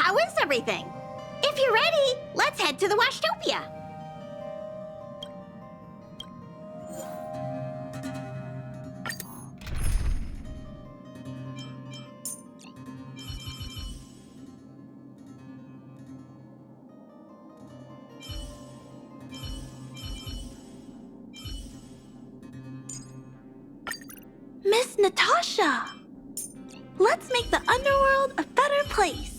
how is everything? If you're ready, let's head to the Washtopia. Miss Natasha! Let's make the underworld a better place.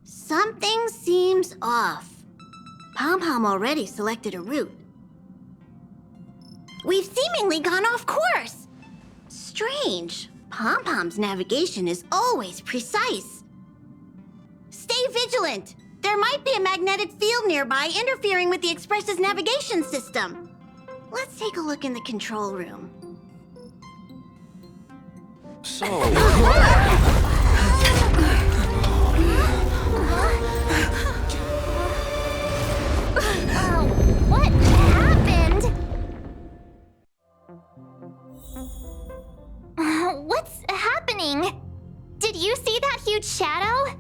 Something seems off. Pom-Pom already selected a route. We've seemingly gone off course. Strange. Pom-Pom's navigation is always precise. Stay vigilant. There might be a magnetic field nearby interfering with the Express's navigation system. Let's take a look in the control room. So... What happened? What's happening? Did you see that huge shadow?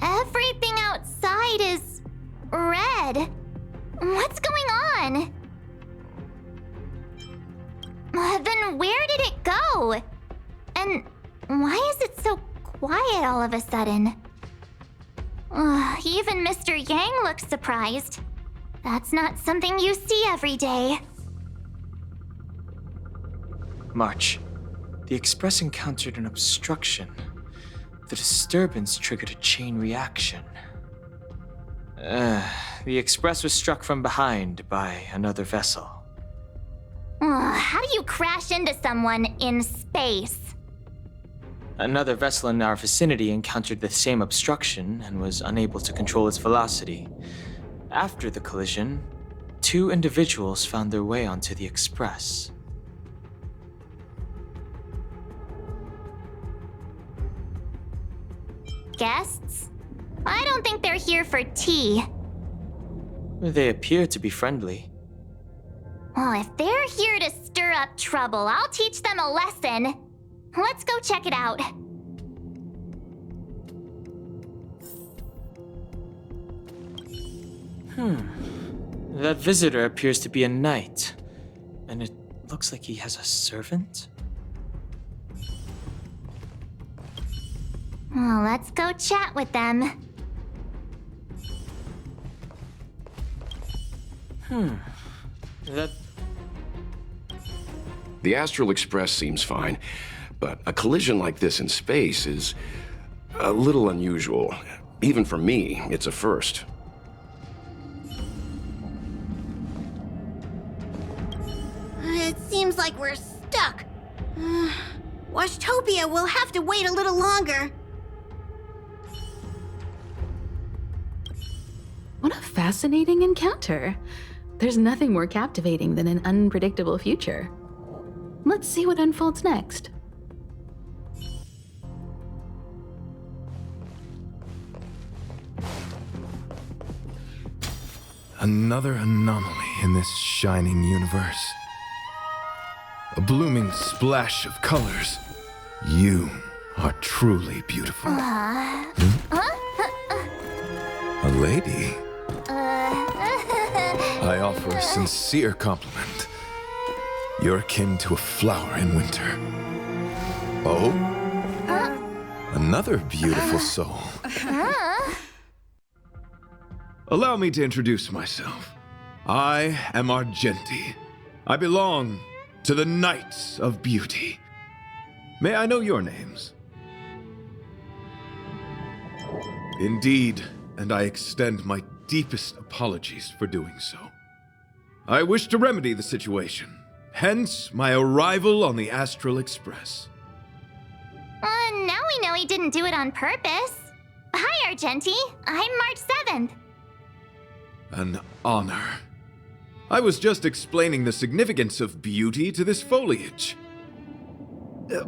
Everything outside is red. What's going on? Then where did it go? And why is it so quiet all of a sudden? Even Mr. Yang looks surprised. That's not something you see every day. March, the Express encountered an obstruction. The disturbance triggered a chain reaction. The Express was struck from behind by another vessel. How do you crash into someone in space? Another vessel in our vicinity encountered the same obstruction and was unable to control its velocity. After the collision, 2 individuals found their way onto the Express. Guests? I don't think they're here for tea. They appear to be friendly. Well, if they're here to stir up trouble, I'll teach them a lesson. Let's go check it out. That visitor appears to be a knight. And it looks like he has a servant? Well, let's go chat with them. The Astral Express seems fine, but a collision like this in space is a little unusual. Even for me, it's a first. It seems like we're stuck. Washtopia will have to wait a little longer. What a fascinating encounter. There's nothing more captivating than an unpredictable future. Let's see what unfolds next. Another anomaly in this shining universe. A blooming splash of colors. You are truly beautiful. A lady? I offer a sincere compliment. You're akin to a flower in winter. Oh? Another beautiful soul. Allow me to introduce myself. I am Argenti. I belong to the Knights of Beauty. May I know your names? Indeed, and I extend my deepest apologies for doing so. I wish to remedy the situation, hence my arrival on the Astral Express. Now we know he didn't do it on purpose. Hi, Argenti. I'm March 7th. An honor. I was just explaining the significance of beauty to this foliage.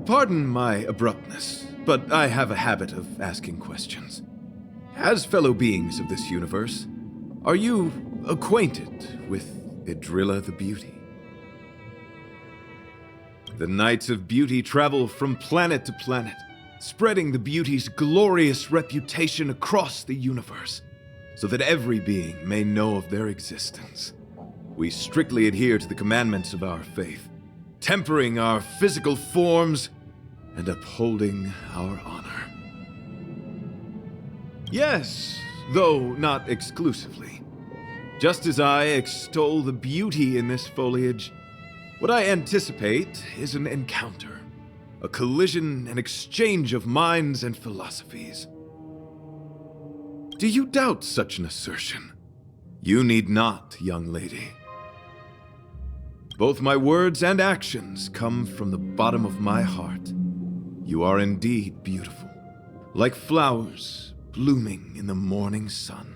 Pardon my abruptness, but I have a habit of asking questions. As fellow beings of this universe, Are you acquainted with Idrilla the Beauty? The Knights of Beauty travel from planet to planet, spreading the Beauty's glorious reputation across the universe, so that every being may know of their existence. We strictly adhere to the commandments of our faith, tempering our physical forms and upholding our honor. Yes, though not exclusively. Just as I extol the beauty in this foliage, what I anticipate is an encounter, a collision and exchange of minds and philosophies. Do you doubt such an assertion? You need not, young lady. Both my words and actions come from the bottom of my heart. You are indeed beautiful, like flowers blooming in the morning sun.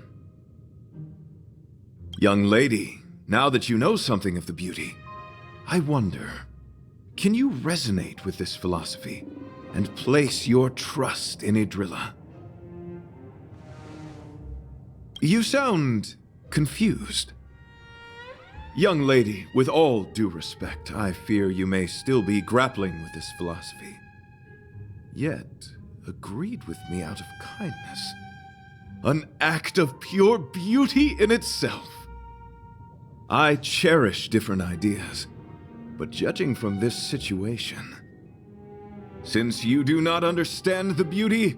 Young lady, now that you know something of the Beauty, I wonder, can you resonate with this philosophy and place your trust in Idrilla? You sound confused. Young lady, with all due respect, I fear you may still be grappling with this philosophy. Yet, agreed with me out of kindness. An act of pure beauty in itself. I cherish different ideas, but judging from this situation, since you do not understand the Beauty,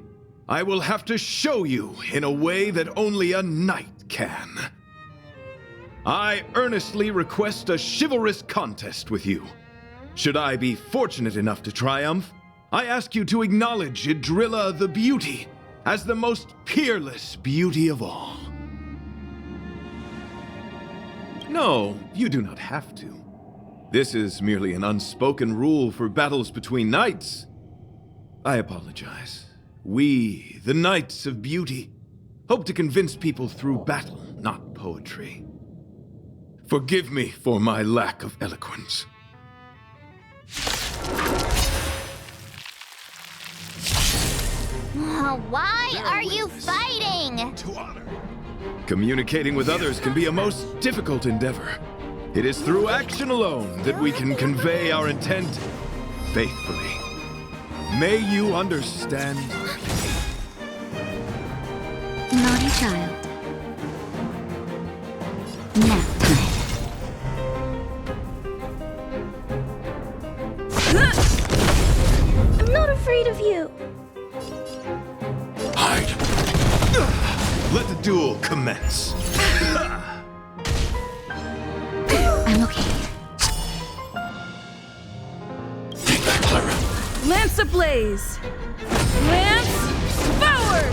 I will have to show you in a way that only a knight can. I earnestly request a chivalrous contest with you. Should I be fortunate enough to triumph, I ask you to acknowledge Idrilla the Beauty as the most peerless beauty of all. No, you do not have to. This is merely an unspoken rule for battles between knights. I apologize. We, the Knights of Beauty, hope to convince people through battle, not poetry. Forgive me for my lack of eloquence. Why are you fighting? Communicating with others can be a most difficult endeavor. It is through action alone that we can convey our intent faithfully. May you understand. Naughty child. Nap time. I'm not afraid of you. Hide. Let the duel commence. I'm okay. Take that, Clara. Lance ablaze! Lance forward!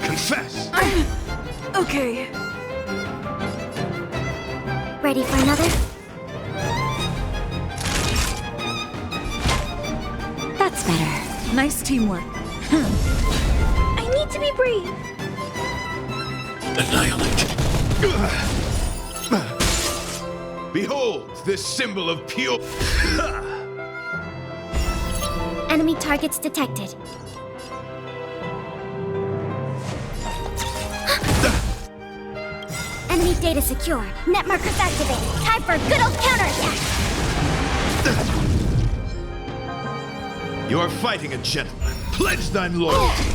Confess! Okay. Ready for another? That's better. Nice teamwork. I need to be brave. Annihilate. Behold, this symbol of pure... Enemy targets detected. Enemy data secure. Net markers activated. Time for a good old counterattack. You are fighting a gentleman. Pledge thine loyalty.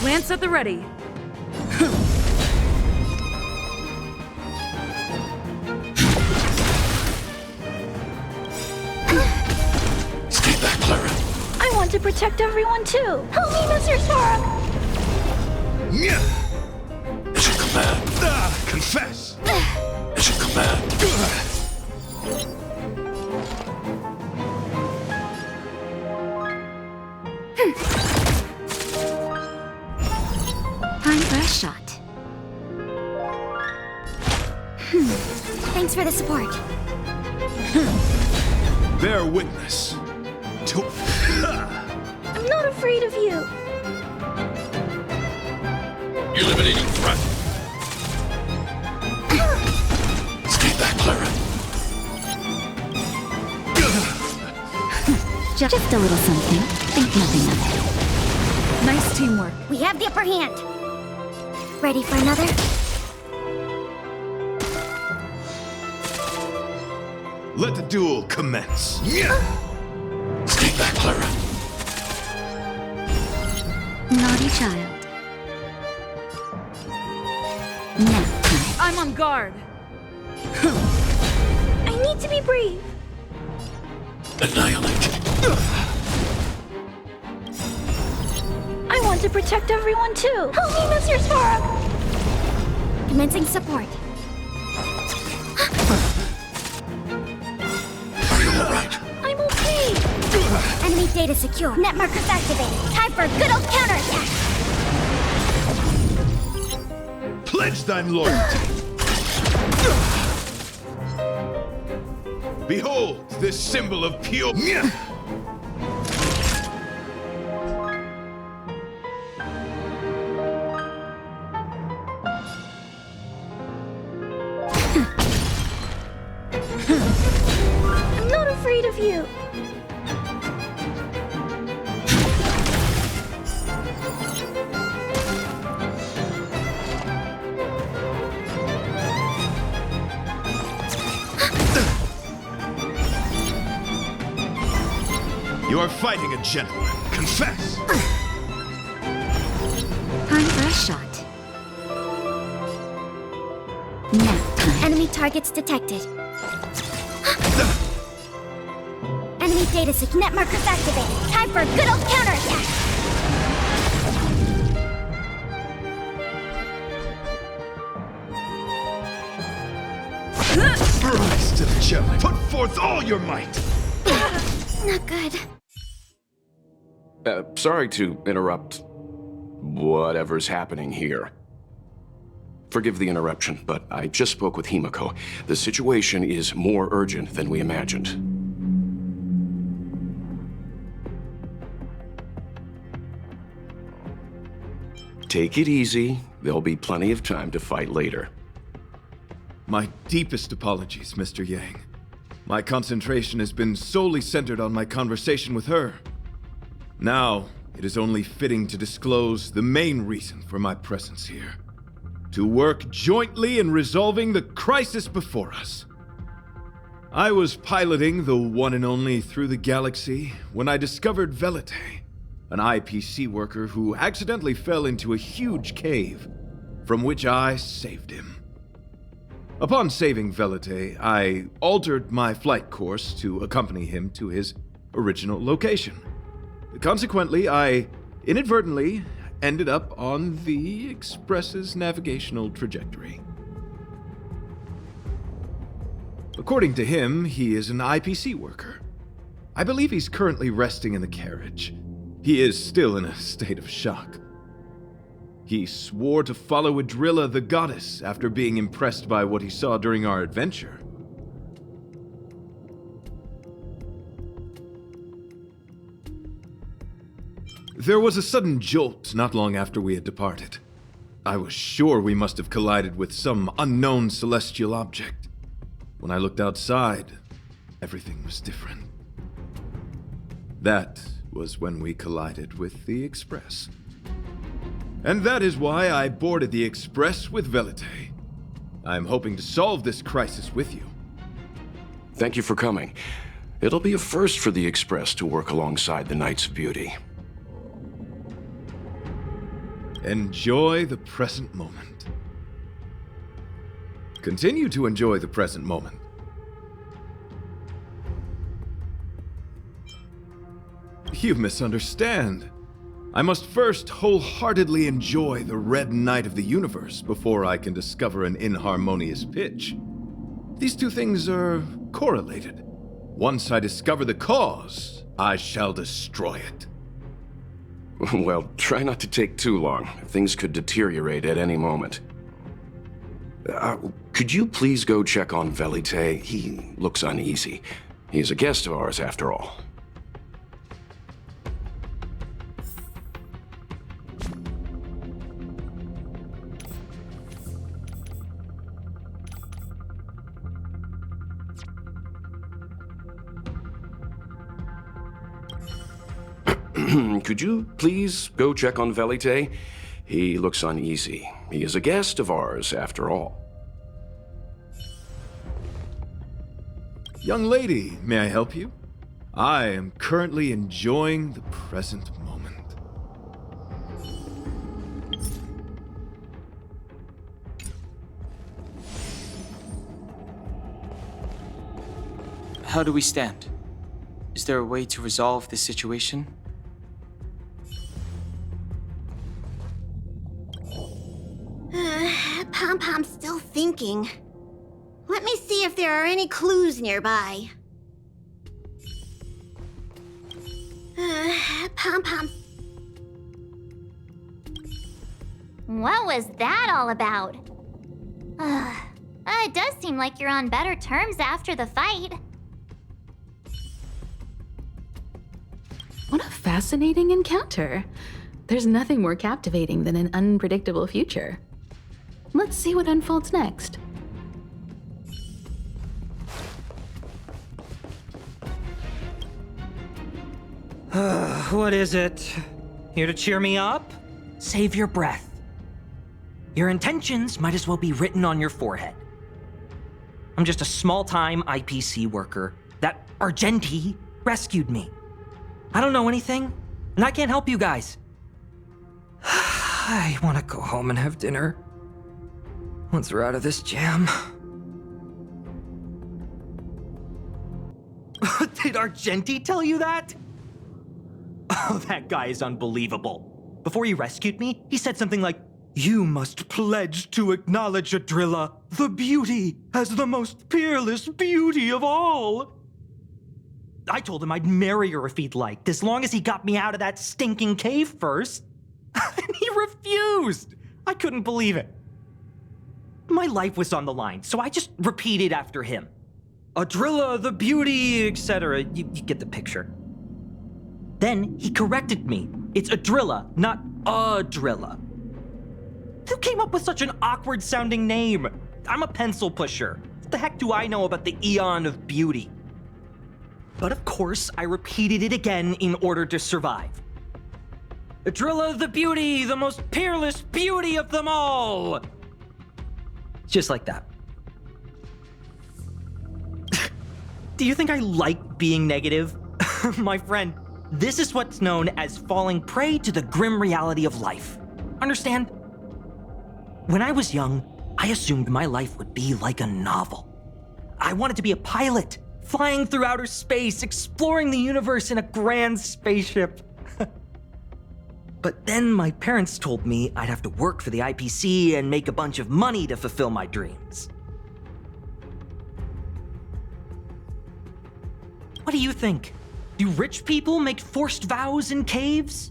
Lance at the ready. Stay back, Clara. I want to protect everyone too. Help me, Mr. Sora. It's your command. Confess! It's your command. Time for a shot. Thanks for the support. Bear witness to... I'm not afraid of you. Eliminating threat. Stay back, Clara. Just a little something. Think nothing of it. Nice teamwork. We have the upper hand. Ready for another? Let the duel commence. Stay back, Clara. Naughty child. Nap time. I'm on guard. I need to be brave. Annihilate. I want to protect everyone too. Help me, Mr. Sparrow. Commencing support. Are you alright? I'm okay. Enemy data secure. Net markers activated. Time for a good old counterattack. Pledge thine loyalty. Behold, this symbol of pure. I'm not afraid of you. You are fighting a gentleman. Confess! Time for a shot. Nap time. Enemy targets detected. Enemy data secure. Net markers activated. Time for a good old counterattack. Rise to the challenge. Put forth all your might. Not good. Sorry to interrupt whatever's happening here. Forgive the interruption, but I just spoke with Himiko. The situation is more urgent than we imagined. Take it easy. There'll be plenty of time to fight later. My deepest apologies, Mr. Yang. My concentration has been solely centered on my conversation with her. Now, it is only fitting to disclose the main reason for my presence here. To work jointly in resolving the crisis before us. I was piloting the one and only Through the Galaxy when I discovered Velite, an IPC worker who accidentally fell into a huge cave, from which I saved him. Upon saving Velite, I altered my flight course to accompany him to his original location. Consequently, I inadvertently ended up on the Express's navigational trajectory. According to him, he is an IPC worker. I believe he's currently resting in the carriage. He is still in a state of shock. He swore to follow Adrilla the goddess after being impressed by what he saw during our adventure. There was a sudden jolt not long after we had departed. I was sure we must have collided with some unknown celestial object. When I looked outside, everything was different. That was when we collided with the Express. And that is why I boarded the Express with Velite. I'm hoping to solve this crisis with you. Thank you for coming. It'll be a first for the Express to work alongside the Knights of Beauty. Enjoy the present moment. Continue to enjoy the present moment. You misunderstand. I must first wholeheartedly enjoy the red night of the universe before I can discover an inharmonious pitch. These two things are correlated. Once I discover the cause, I shall destroy it. Well, try not to take too long. Things could deteriorate at any moment. Could you please go check on Velite? He looks uneasy. He's a guest of ours, after all. Could you please go check on Velite? He looks uneasy. He is a guest of ours, after all. Young lady, may I help you? I am currently enjoying the present moment. How do we stand? Is there a way to resolve this situation? Pom-Pom's still thinking. Let me see if there are any clues nearby. Pom-Pom. What was that all about? It does seem like you're on better terms after the fight. What a fascinating encounter. There's nothing more captivating than an unpredictable future. Let's see what unfolds next. What is it? Here to cheer me up? Save your breath. Your intentions might as well be written on your forehead. I'm just a small-time IPC worker. That Argenti rescued me. I don't know anything, and I can't help you guys. I want to go home and have dinner. Once we're out of this jam. Did Argenti tell you that? Oh, that guy is unbelievable. Before he rescued me, he said something like, "You must pledge to acknowledge Adrilla, the beauty, as the most peerless beauty of all." I told him I'd marry her if he'd liked, as long as he got me out of that stinking cave first. And he refused. I couldn't believe it. My life was on the line, so I just repeated after him. Adrilla, the beauty, etc. You get the picture. Then he corrected me. It's Adrilla, not Adrilla. Who came up with such an awkward-sounding name? I'm a pencil pusher. What the heck do I know about the Eon of Beauty? But of course, I repeated it again in order to survive. Adrilla the beauty, the most peerless beauty of them all! Just like that. Do you think I like being negative? My friend, this is what's known as falling prey to the grim reality of life. Understand? When I was young, I assumed my life would be like a novel. I wanted to be a pilot, flying through outer space, exploring the universe in a grand spaceship. But then my parents told me I'd have to work for the IPC and make a bunch of money to fulfill my dreams. What do you think? Do rich people make forced vows in caves?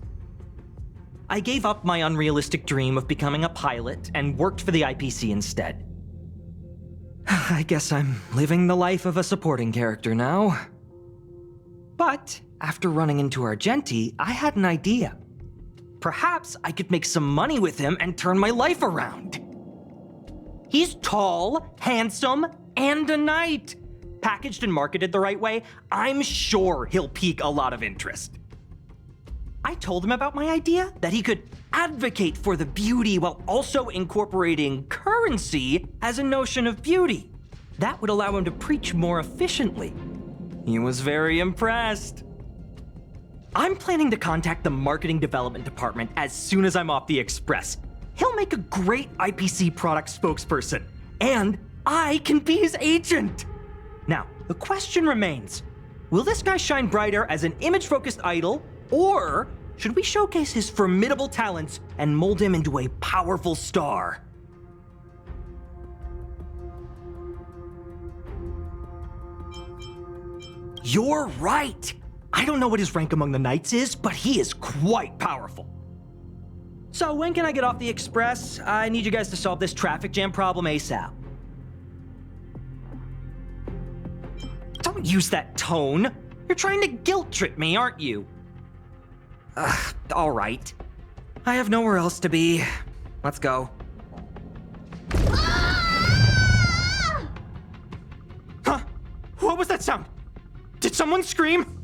I gave up my unrealistic dream of becoming a pilot and worked for the IPC instead. I guess I'm living the life of a supporting character now. But after running into Argenti, I had an idea. Perhaps I could make some money with him and turn my life around. He's tall, handsome, and a knight. Packaged and marketed the right way, I'm sure he'll pique a lot of interest. I told him about my idea, that he could advocate for the beauty while also incorporating currency as a notion of beauty. That would allow him to preach more efficiently. He was very impressed. I'm planning to contact the marketing development department as soon as I'm off the express. He'll make a great IPC product spokesperson, and I can be his agent. Now, the question remains, will this guy shine brighter as an image-focused idol, or should we showcase his formidable talents and mold him into a powerful star? You're right! I don't know what his rank among the knights is, but he is quite powerful. So when can I get off the express? I need you guys to solve this traffic jam problem ASAP. Don't use that tone. You're trying to guilt trip me, aren't you? All right. I have nowhere else to be. Let's go. Huh? What was that sound? Did someone scream?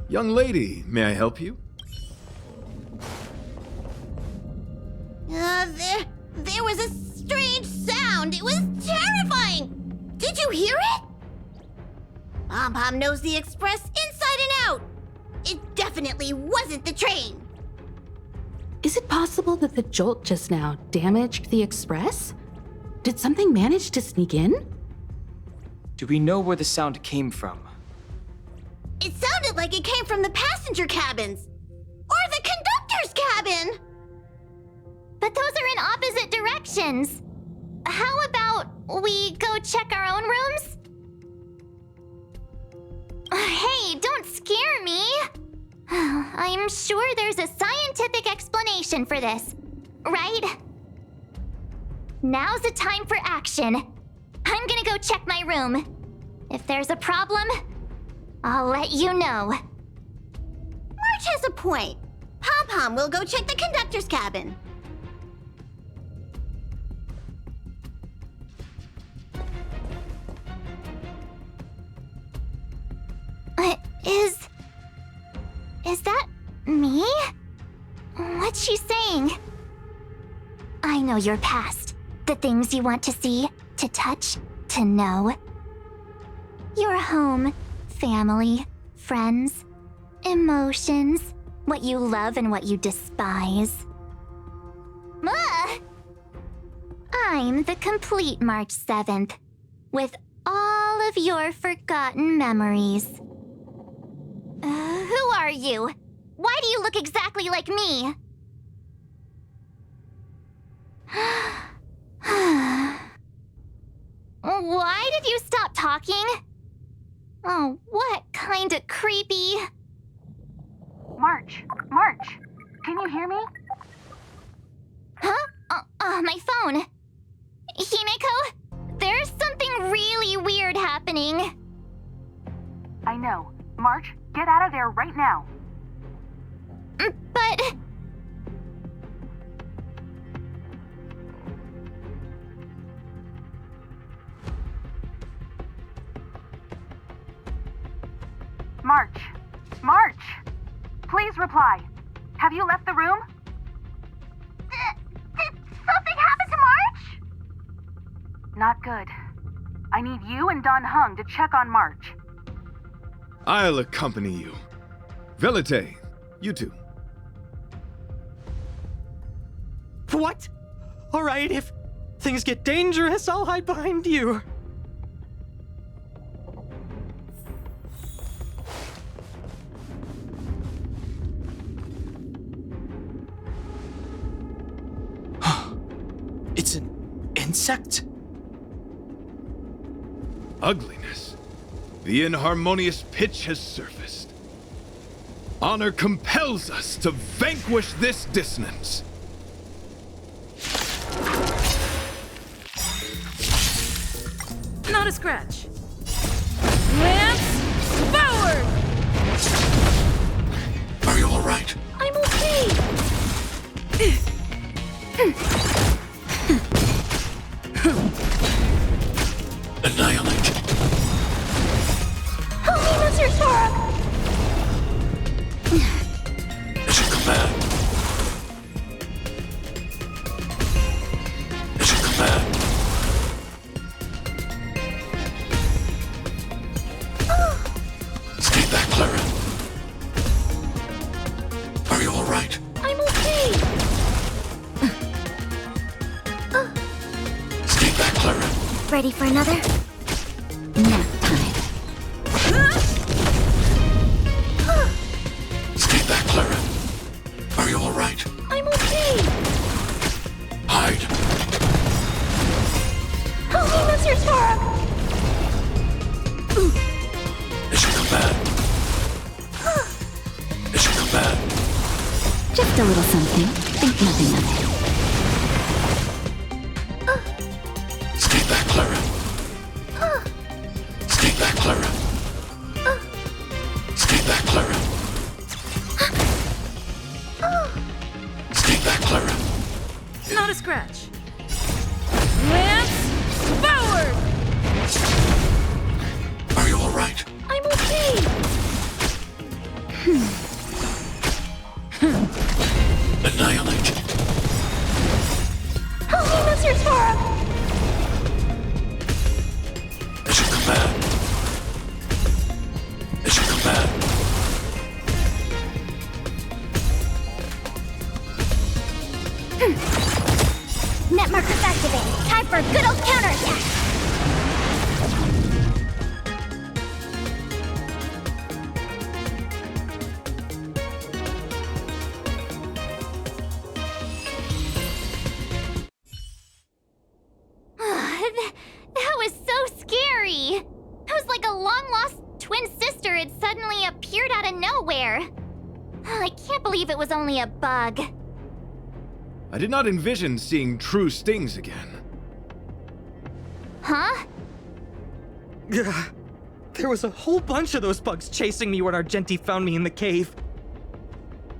Young lady, may I help you? There was a strange sound. It was terrifying. Did you hear it? Pom-Pom knows the express inside and out. It definitely wasn't the train. Is it possible that the jolt just now damaged the express? Did something manage to sneak in? Do we know where the sound came from? It sounded like it came from the passenger cabins. Or the conductor's cabin. But those are in opposite directions. How about we go check our own rooms? Hey, don't scare me. I'm sure there's a scientific explanation for this, right? Now's the time for action. I'm gonna go check my room. If there's a problem, I'll let you know. March has a point. Pom-Pom will go check the conductor's cabin. Is that me? What's she saying? I know your past. The things you want to see, to touch, to know. Your home, family, friends, emotions, what you love and what you despise. I'm the complete March 7th, with all of your forgotten memories. Who are you? Why do you look exactly like me? Why did you stop talking? Oh, what kind of creepy... March, can you hear me? Huh? My phone. Himeko, there's something really weird happening. I know. March, get out of there right now. But... March! Please reply. Have you left the room? Did something happen to March? Not good. I need you and Don Hung to check on March. I'll accompany you. Velite, you two. What? All right, if things get dangerous, I'll hide behind you. It's an insect? Ugliness. The inharmonious pitch has surfaced. Honor compels us to vanquish this dissonance. Not a scratch. Lance, forward! Are you all right? I'm okay. Annihilate. Help me, Mr. Sora! Mission command. Mission command. Stay back, Clara. Are you all right? I'm okay. Stay back, Clara. Ready for another? Nap time. Stay back, Clara. Are you all right? I'm okay. Hide. Help me, Mr. Sora! Mission command. Mission command. Just a little something. Think nothing of it. Stay back, Clara. Stay back, Clara. Stay back, Clara. Stay back, Clara. Not a scratch. Lance, forward! Are you all right? I'm okay. Net markers activated. Time for a good old counterattack. That was so scary. It was like a long-lost twin sister had suddenly appeared out of nowhere. I can't believe it was only a bug. I did not envision seeing true stings again. Huh? There was a whole bunch of those bugs chasing me when Argenti found me in the cave.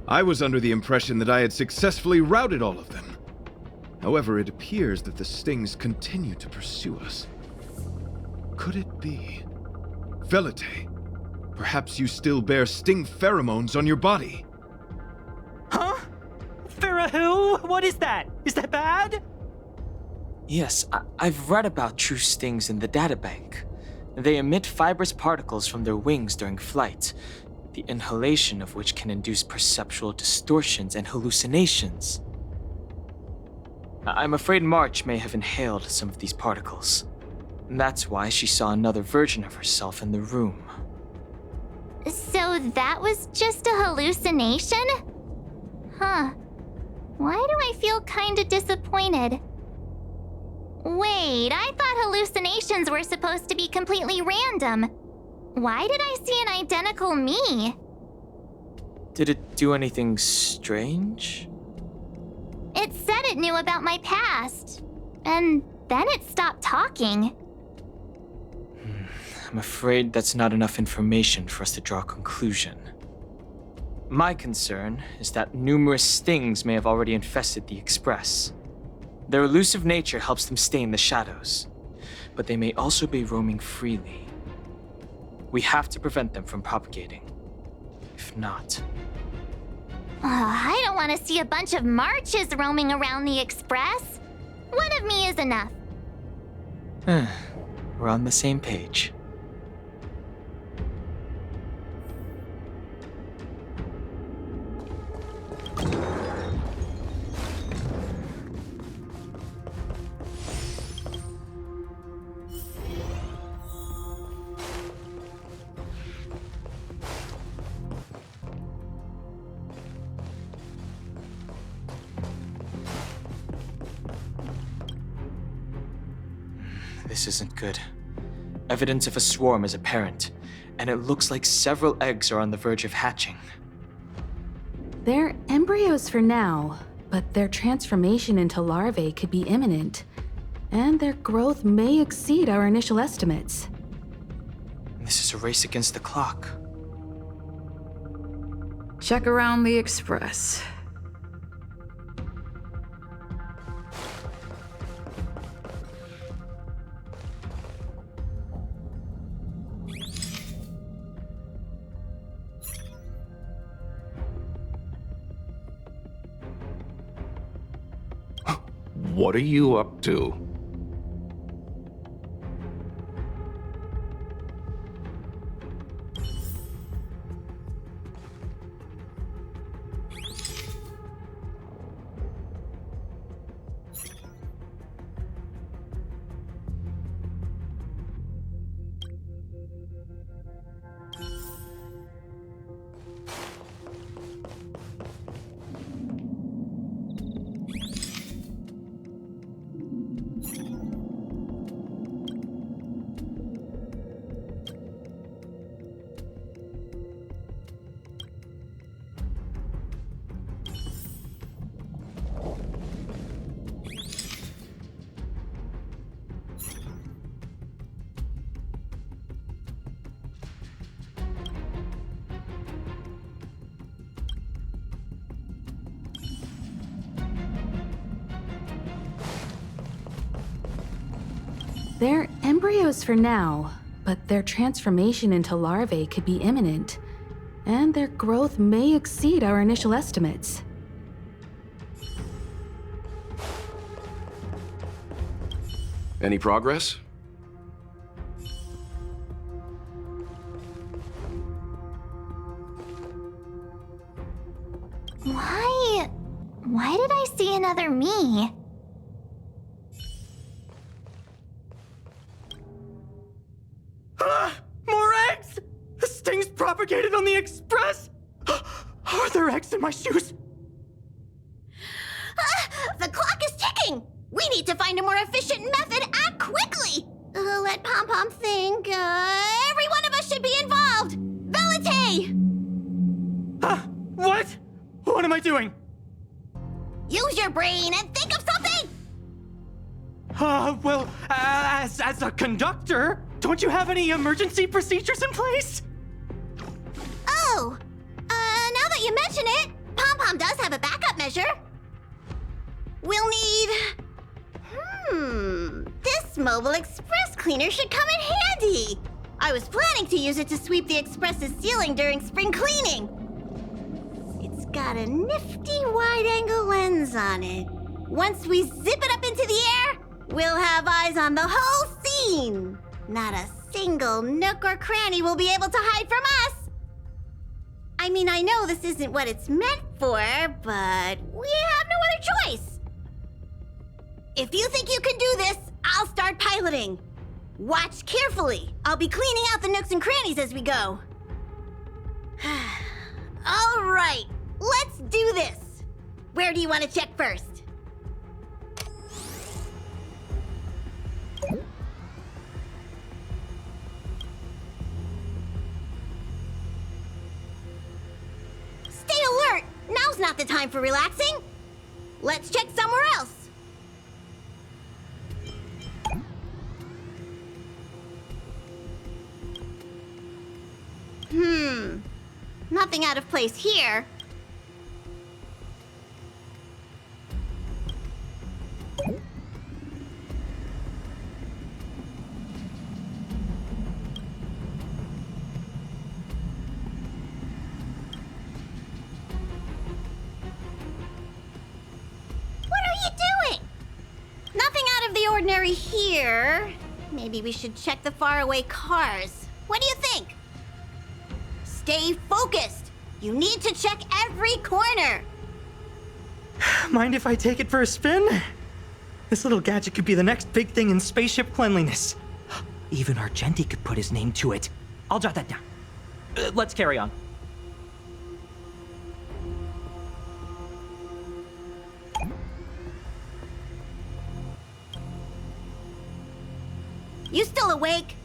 I was under the impression that I had successfully routed all of them. However, it appears that the stings continue to pursue us. Could it be? Velite, perhaps you still bear sting pheromones on your body. Huh? Farah, what is that? Is that bad? Yes, I've read about true stings in the databank. They emit fibrous particles from their wings during flight, the inhalation of which can induce perceptual distortions and hallucinations. I'm afraid March may have inhaled some of these particles. That's why she saw another version of herself in the room. So that was just a hallucination? Huh. Why do I feel kinda disappointed? Wait, I thought hallucinations were supposed to be completely random. Why did I see an identical me? Did it do anything strange? It said it knew about my past. And then it stopped talking. I'm afraid that's not enough information for us to draw a conclusion. My concern is that numerous stings may have already infested the Express. Their elusive nature helps them stay in the shadows, but they may also be roaming freely. We have to prevent them from propagating. If not... I don't want to see a bunch of marches roaming around the Express. One of me is enough. We're on the same page. This isn't good. Evidence of a swarm is apparent, and it looks like several eggs are on the verge of hatching. They're embryos for now, but their transformation into larvae could be imminent, and their growth may exceed our initial estimates. This is a race against the clock. Check around the Express. What are you up to? They're embryos for now, but their transformation into larvae could be imminent, and their growth may exceed our initial estimates. Any progress? Why did I see another me? More eggs! The sting's propagated on the express! Are there eggs in my shoes? The clock is ticking! We need to find a more efficient method. Act quickly! Let Pom Pom think. Every one of us should be involved! Velite! What? What am I doing? Use your brain and think of something! Well, as a conductor, don't you have any emergency procedures in place? Oh! Now that you mention it, Pom Pom does have a backup measure. We'll need... This mobile express cleaner should come in handy. I was planning to use it to sweep the express's ceiling during spring cleaning. It's got a nifty wide-angle lens on it. Once we zip it up into the air, we'll have eyes on the whole scene. Not a single nook or cranny will be able to hide from us. I mean, I know this isn't what it's meant for, but we have no other choice. If you think you can do this, I'll start piloting. Watch carefully. I'll be cleaning out the nooks and crannies as we go. All right, let's do this. Where do you want to check first? Stay alert! Now's not the time for relaxing. Let's check somewhere else. Nothing out of place here. Nothing out of the ordinary here. Maybe we should check the faraway cars. What do you think? Stay focused. You need to check every corner. Mind if I take it for a spin? This little gadget could be the next big thing in spaceship cleanliness. Even Argenti could put his name to it. I'll jot that down. Let's carry on. You still awake?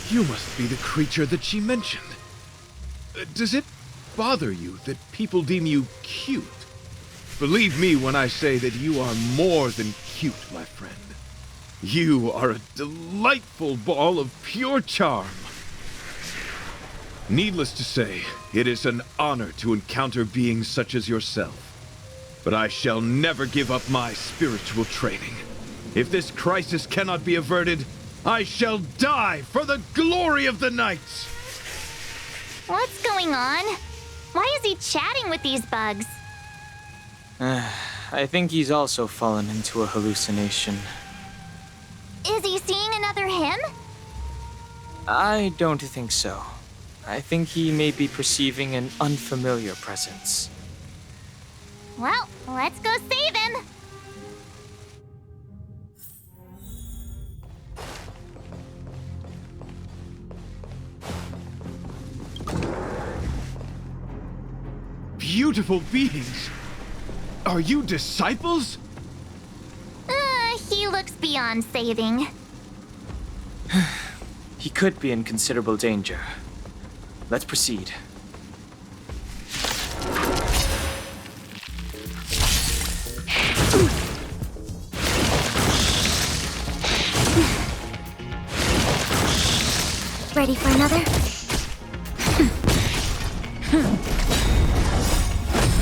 You must be the creature that she mentioned. Does it bother you that people deem you cute? Believe me when I say that you are more than cute, my friend. You are a delightful ball of pure charm. Needless to say, it is an honor to encounter beings such as yourself. But I shall never give up my spiritual training. If this crisis cannot be averted, I shall die for the glory of the Knights! What's going on? Why is he chatting with these bugs? I think he's also fallen into a hallucination. Is he seeing another him? I don't think so. I think he may be perceiving an unfamiliar presence. Well, let's go save him. Beautiful beings! Are you disciples? He looks beyond saving. He could be in considerable danger. Let's proceed. Ready for another?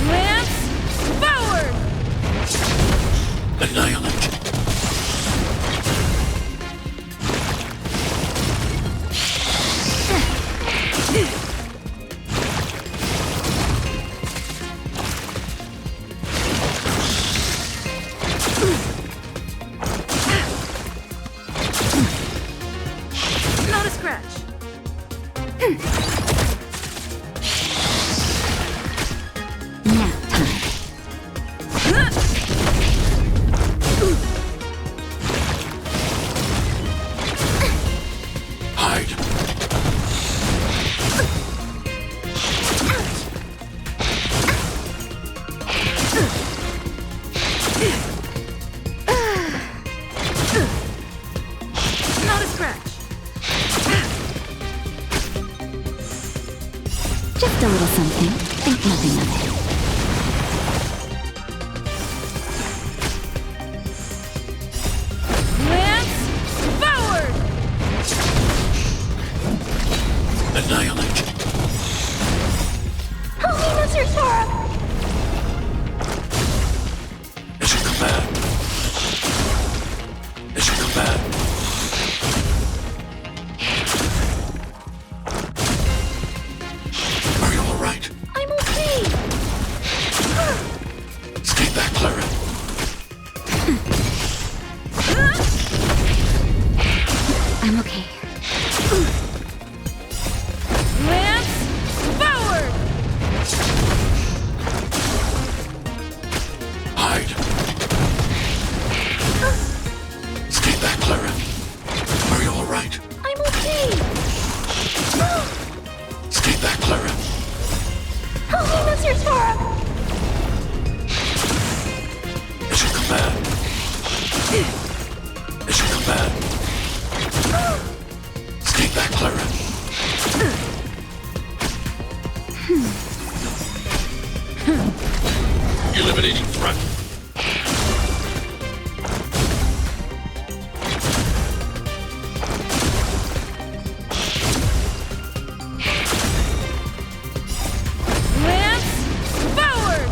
Lance forward! Annihilate. Eliminating threat. Lance, forward!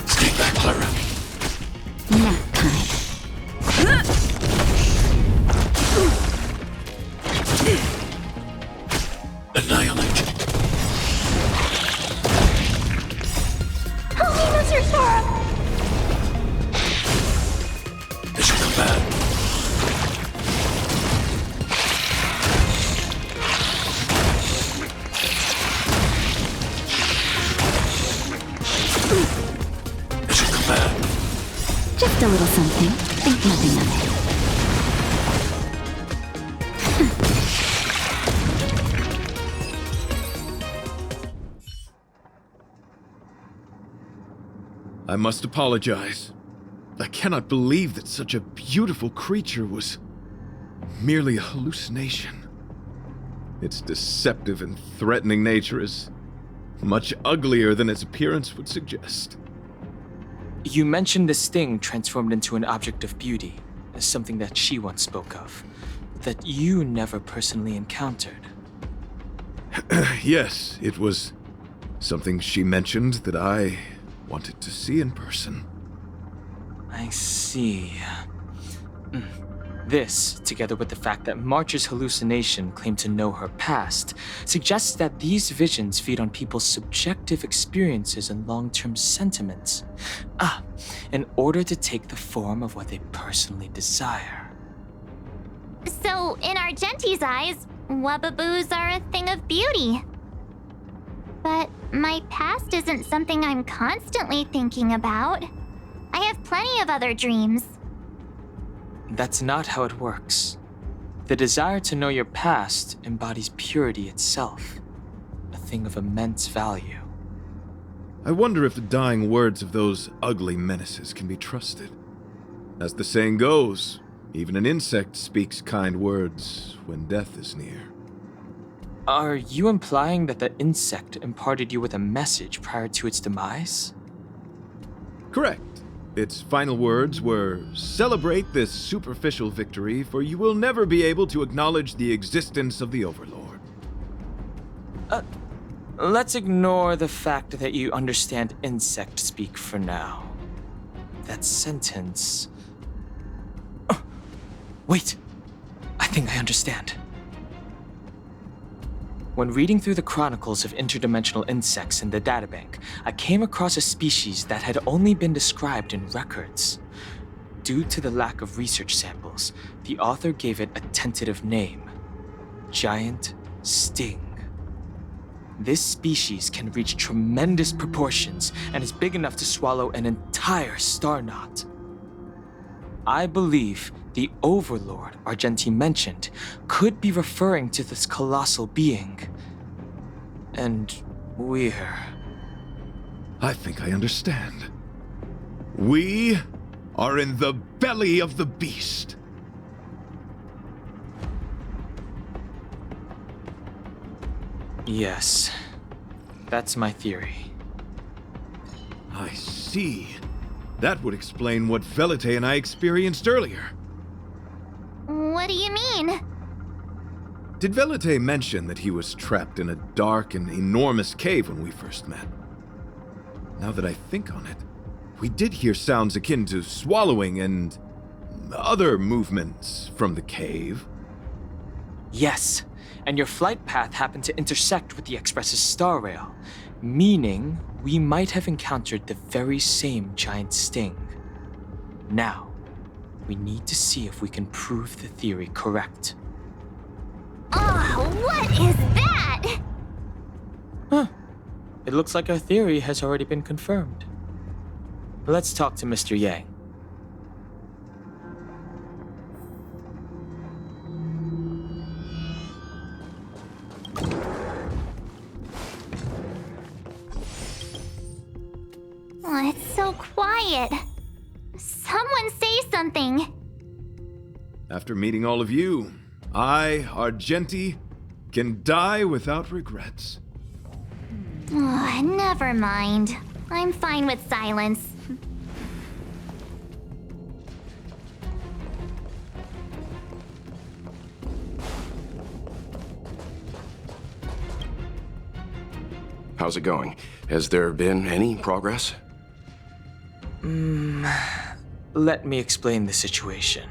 Stay back, Clara. Nap time. Annihilate. Help me, Mr. Sora! Mission command. Mission command. Just a little something. Think nothing of it. I must apologize. I cannot believe that such a beautiful creature was merely a hallucination. Its deceptive and threatening nature is much uglier than its appearance would suggest. You mentioned this thing transformed into an object of beauty, something that she once spoke of, that you never personally encountered. Yes, it was something she mentioned that I wanted to see in person. I see. This, together with the fact that March's hallucination claimed to know her past, suggests that these visions feed on people's subjective experiences and long-term sentiments. In order to take the form of what they personally desire. So, in Argenti's eyes, Wubbaboos are a thing of beauty. But my past isn't something I'm constantly thinking about. I have plenty of other dreams. That's not how it works. The desire to know your past embodies purity itself, a thing of immense value. I wonder if the dying words of those ugly menaces can be trusted. As the saying goes, even an insect speaks kind words when death is near. Are you implying that the insect imparted you with a message prior to its demise? Correct. Its final words were, "Celebrate this superficial victory, for you will never be able to acknowledge the existence of the Overlord." Let's ignore the fact that you understand insect speak for now. That sentence... Wait! I think I understand. When reading through the chronicles of interdimensional insects in the databank, I came across a species that had only been described in records. Due to the lack of research samples, the author gave it a tentative name: Giant Sting. This species can reach tremendous proportions and is big enough to swallow an entire star knot. I believe the Overlord Argenti mentioned could be referring to this colossal being. And we're... I think I understand. We are in the belly of the beast. Yes, that's my theory. I see. That would explain what Velite and I experienced earlier. What do you mean? Did Velite mention that he was trapped in a dark and enormous cave when we first met? Now that I think on it, we did hear sounds akin to swallowing and other movements from the cave. Yes, and your flight path happened to intersect with the Express's star rail, meaning we might have encountered the very same giant sting. Now, we need to see if we can prove the theory correct. Oh, what is that? Huh. It looks like our theory has already been confirmed. Let's talk to Mr. Yang. Oh, it's so quiet. Someone say something. After meeting all of you, I, Argenti, can die without regrets. Never mind. I'm fine with silence. How's it going? Has there been any progress? Let me explain the situation.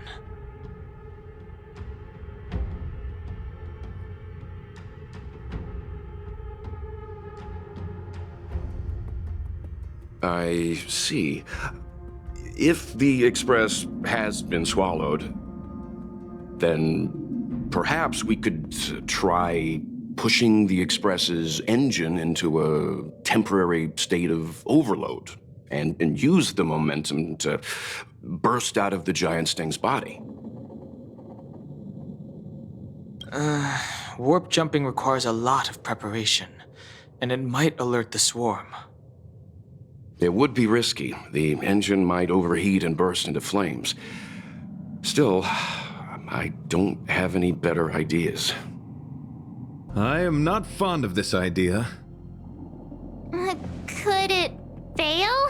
I see. If the Express has been swallowed, then perhaps we could try pushing the Express's engine into a temporary state of overload and use the momentum to burst out of the giant sting's body. Warp jumping requires a lot of preparation, and it might alert the swarm. It would be risky. The engine might overheat and burst into flames. Still, I don't have any better ideas. I am not fond of this idea. Could it fail?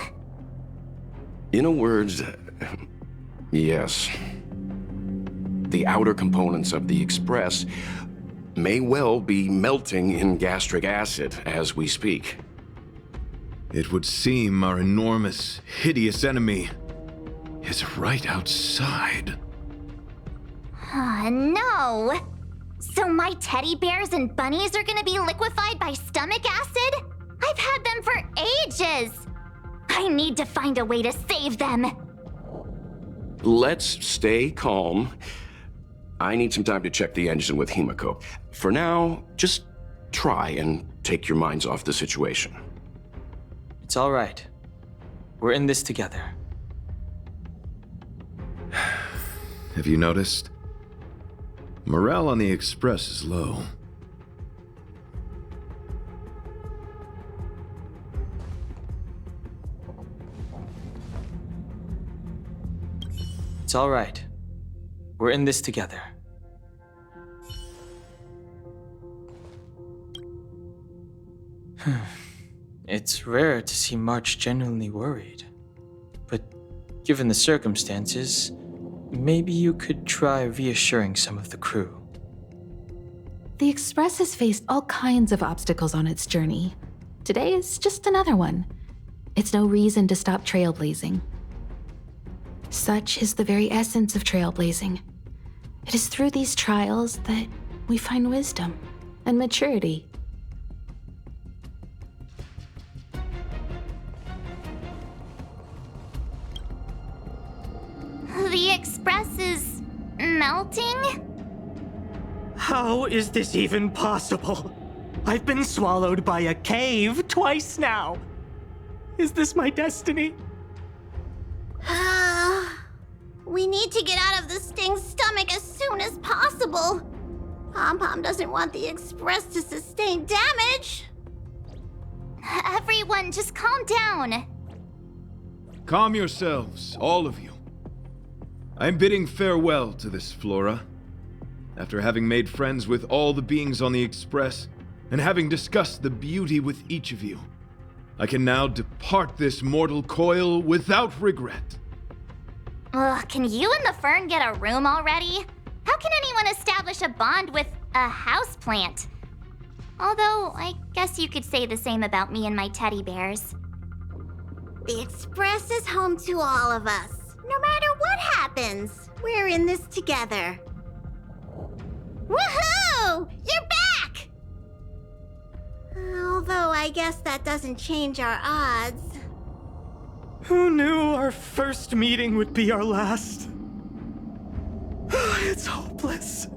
In a word, yes. The outer components of the Express may well be melting in gastric acid as we speak. It would seem our enormous, hideous enemy is right outside. No! So my teddy bears and bunnies are gonna be liquefied by stomach acid? I've had them for ages! I need to find a way to save them! Let's stay calm. I need some time to check the engine with Himiko. For now, just try and take your minds off the situation. It's all right. We're in this together. Have you noticed? Morale on the Express is low. It's all right. We're in this together. It's rare to see March genuinely worried. But given the circumstances, maybe you could try reassuring some of the crew. The Express has faced all kinds of obstacles on its journey. Today is just another one. It's no reason to stop trailblazing. Such is the very essence of trailblazing. It is through these trials that we find wisdom and maturity. The Express is melting? How is this even possible? I've been swallowed by a cave twice now. Is this my destiny? We need to get out of the Sting's stomach as soon as possible. Pom-Pom doesn't want the Express to sustain damage. Everyone, just calm down. Calm yourselves, all of you. I'm bidding farewell to this Flora. After having made friends with all the beings on the Express, and having discussed the beauty with each of you, I can now depart this mortal coil without regret. Ugh, can you and the fern get a room already? How can anyone establish a bond with a houseplant? Although, I guess you could say the same about me and my teddy bears. The Express is home to all of us. No matter what happens, we're in this together. Woohoo! You're back! Although I guess that doesn't change our odds. Who knew our first meeting would be our last? It's hopeless.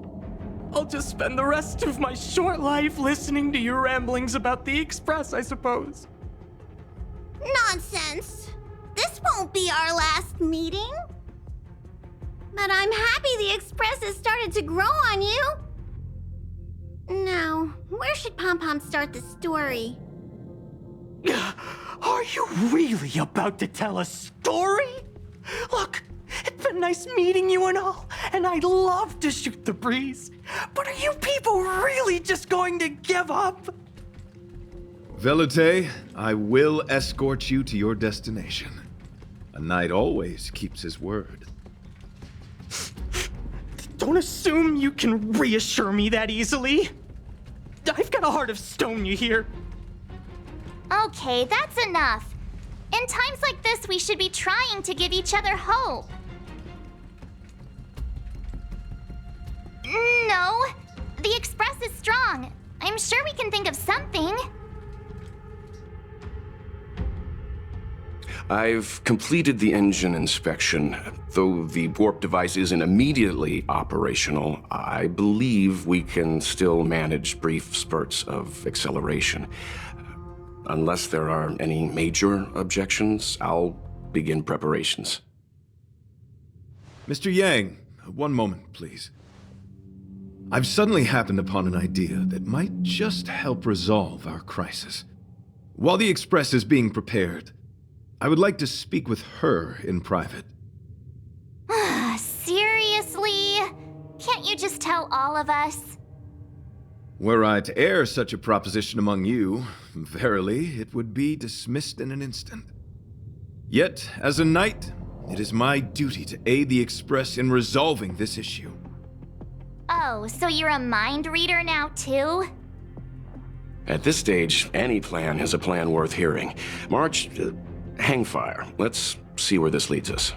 I'll just spend the rest of my short life listening to your ramblings about the Express, I suppose. Nonsense! This won't be our last meeting. But I'm happy the Express has started to grow on you. Now, where should Pom-Pom start the story? Are you really about to tell a story? Look, it's been nice meeting you and all, and I'd love to shoot the breeze. But are you people really just going to give up? Velite, I will escort you to your destination. A knight always keeps his word. Don't assume you can reassure me that easily. I've got a heart of stone, you hear? Okay, that's enough. In times like this, we should be trying to give each other hope. No, the Express is strong. I'm sure we can think of something. I've completed the engine inspection. Though the warp device isn't immediately operational, I believe we can still manage brief spurts of acceleration. Unless there are any major objections, I'll begin preparations. Mr. Yang, one moment, please. I've suddenly happened upon an idea that might just help resolve our crisis. While the Express is being prepared, I would like to speak with her in private. Seriously? Can't you just tell all of us? Were I to air such a proposition among you, verily, it would be dismissed in an instant. Yet, as a knight, it is my duty to aid the Express in resolving this issue. Oh, so you're a mind reader now, too? At this stage, any plan is a plan worth hearing. March, hang fire. Let's see where this leads us.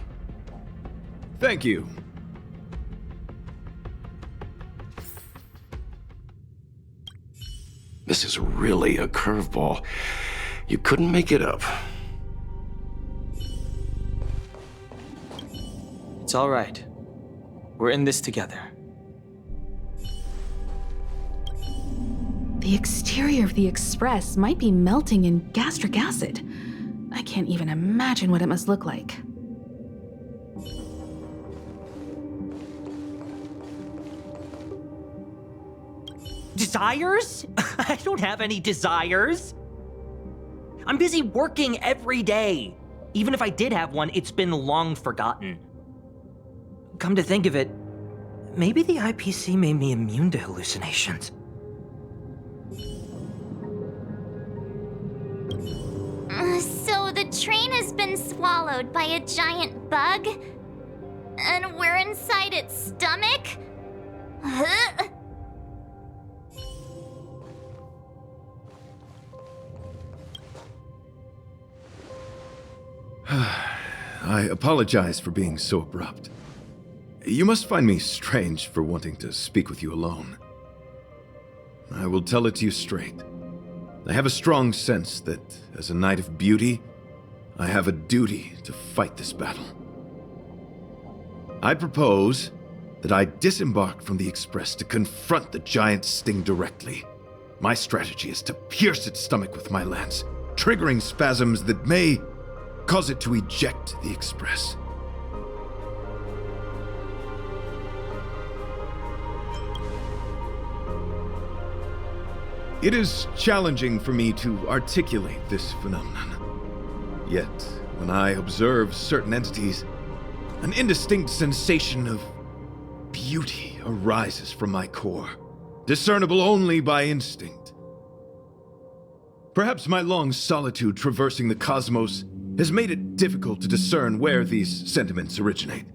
Thank you. This is really a curveball. You couldn't make it up. It's all right. We're in this together. The exterior of the Express might be melting in gastric acid. I can't even imagine what it must look like. Desires? I don't have any desires. I'm busy working every day. Even if I did have one, it's been long forgotten. Come to think of it, maybe the IPC made me immune to hallucinations. So the train has been swallowed by a giant bug? And we're inside its stomach? Huh? I apologize for being so abrupt. You must find me strange for wanting to speak with you alone. I will tell it to you straight. I have a strong sense that, as a knight of beauty, I have a duty to fight this battle. I propose that I disembark from the Express to confront the giant sting directly. My strategy is to pierce its stomach with my lance, triggering spasms that may cause it to eject the Express. It is challenging for me to articulate this phenomenon. Yet, when I observe certain entities, an indistinct sensation of beauty arises from my core, discernible only by instinct. Perhaps my long solitude traversing the cosmos has made it difficult to discern where these sentiments originate.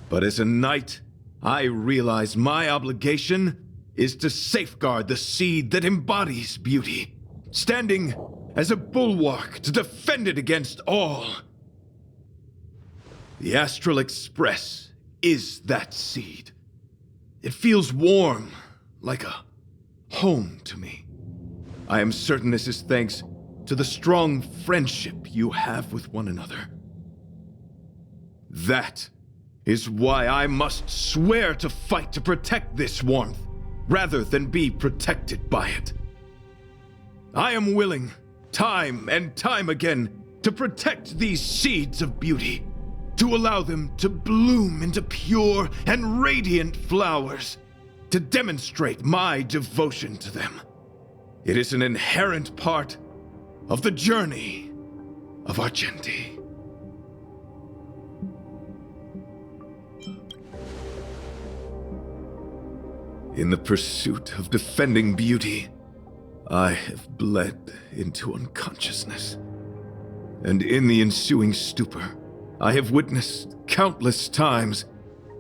But as a knight, I realize my obligation is to safeguard the seed that embodies beauty, standing as a bulwark to defend it against all. The Astral Express is that seed. It feels warm, like a home to me. I am certain this is thanks to the strong friendship you have with one another. That is why I must swear to fight to protect this warmth, rather than be protected by it. I am willing, time and time again, to protect these seeds of beauty, to allow them to bloom into pure and radiant flowers, to demonstrate my devotion to them. It is an inherent part of the journey of Argenti. In the pursuit of defending beauty, I have bled into unconsciousness. And in the ensuing stupor, I have witnessed countless times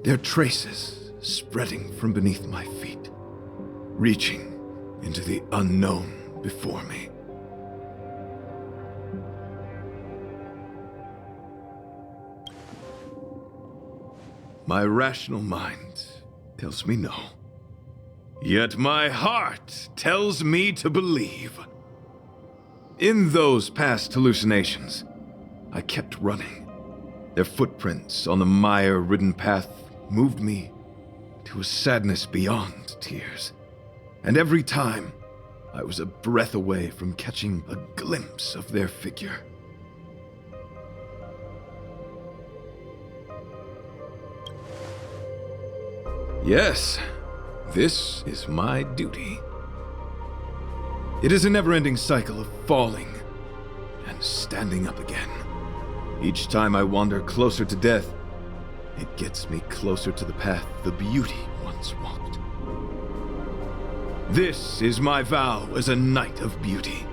their traces spreading from beneath my feet, reaching into the unknown before me. My rational mind tells me no. Yet my heart tells me to believe. In those past hallucinations, I kept running. Their footprints on the mire-ridden path moved me to a sadness beyond tears. And every time, I was a breath away from catching a glimpse of their figure. Yes, this is my duty. It is a never-ending cycle of falling and standing up again. Each time I wander closer to death, it gets me closer to the path the beauty once walked. This is my vow as a knight of beauty.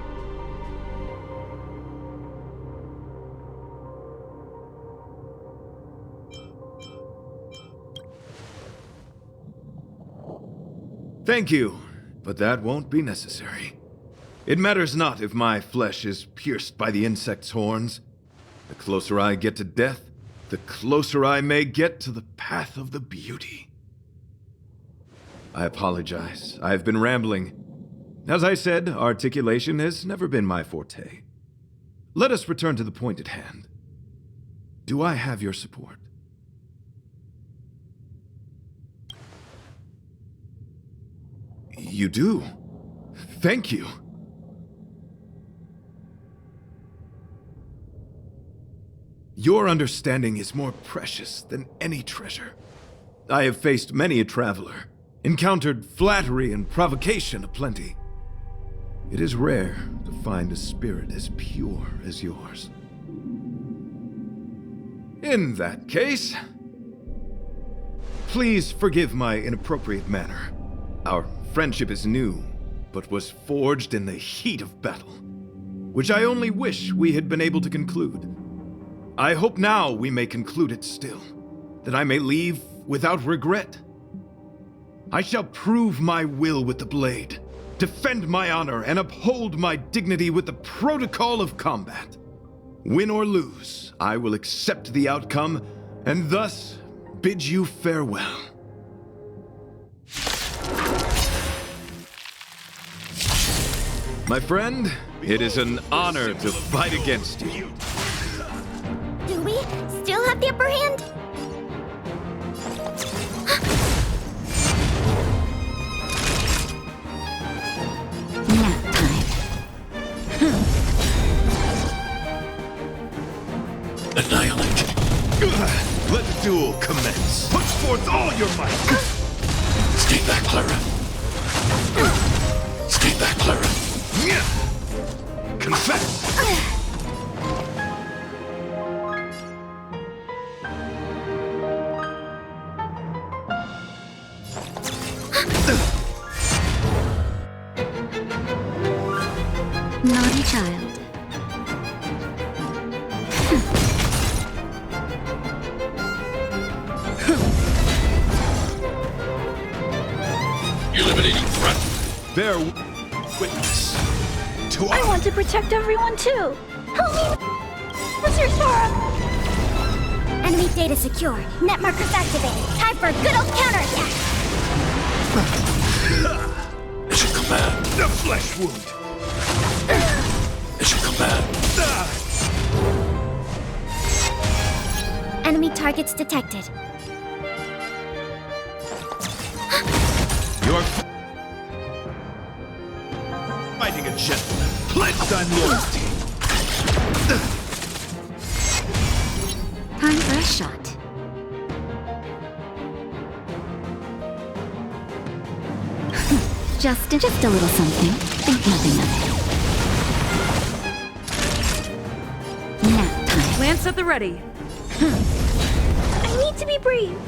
Thank you, but that won't be necessary. It matters not if my flesh is pierced by the insect's horns. The closer I get to death, the closer I may get to the path of the beauty. I apologize. I've been rambling. As I said, articulation has never been my forte. Let us return to the point at hand. Do I have your support? You do. Thank you. Your understanding is more precious than any treasure. I have faced many a traveler, encountered flattery and provocation aplenty. It is rare to find a spirit as pure as yours. In that case, please forgive my inappropriate manner. Our friendship is new, but was forged in the heat of battle, which I only wish we had been able to conclude. I hope now we may conclude it still, that I may leave without regret. I shall prove my will with the blade, defend my honor, and uphold my dignity with the protocol of combat. Win or lose, I will accept the outcome, and thus bid you farewell. My friend, it is an honor to fight against you. Do we still have the upper hand? Nap time. Annihilate. Let the duel commence. Put forth all your might. Stay back, Clara. Stay back, Clara. Confess. Naughty child. Eliminating threat. Bear witness to I want to protect everyone too. Help me, Mr. Sora. Enemy data secure. Net markers activated. Time for a good old counterattack. Mission command. the flesh wound. Mission command. Enemy targets detected. You're fighting a gentleman, pledged on loyalty. Time for a shot. just a little something. Think nothing of it. Nap time. Lance at the ready. I need to be brave.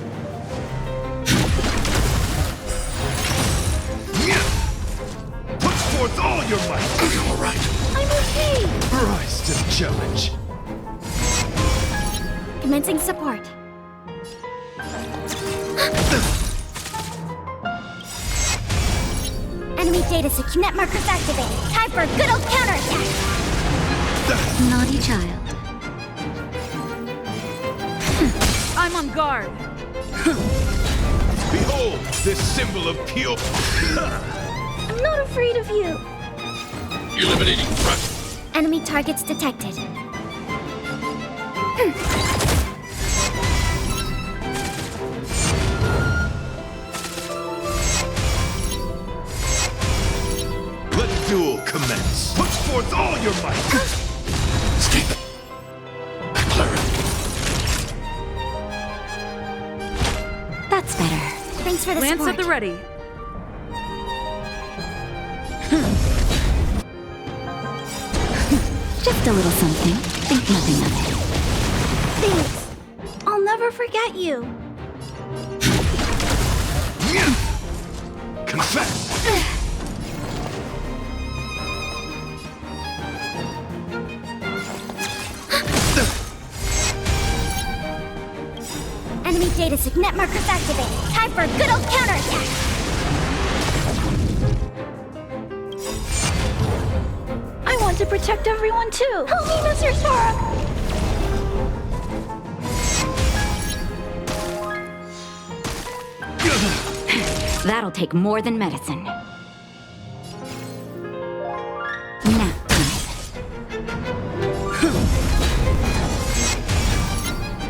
Put forth all your might! Are you alright? I'm okay. Rise to the challenge. Commencing support. Enemy data net markers activated. Time for a good old counterattack. Naughty child. I'm on guard. Behold, this symbol of pure... I'm not afraid of you. Eliminating threat. Enemy targets detected. Let the duel commence. Put forth all your might. Stay back, Clara. That's better. Thanks for the Lance support. at the ready. Just a little something. Think nothing of it. Thanks. I'll never forget you. Confess. Enemy data net markers activated. Time for a good old counterattack. I want to protect everyone too. Help me, Mr. Sora. That'll take more than medicine. Nap time.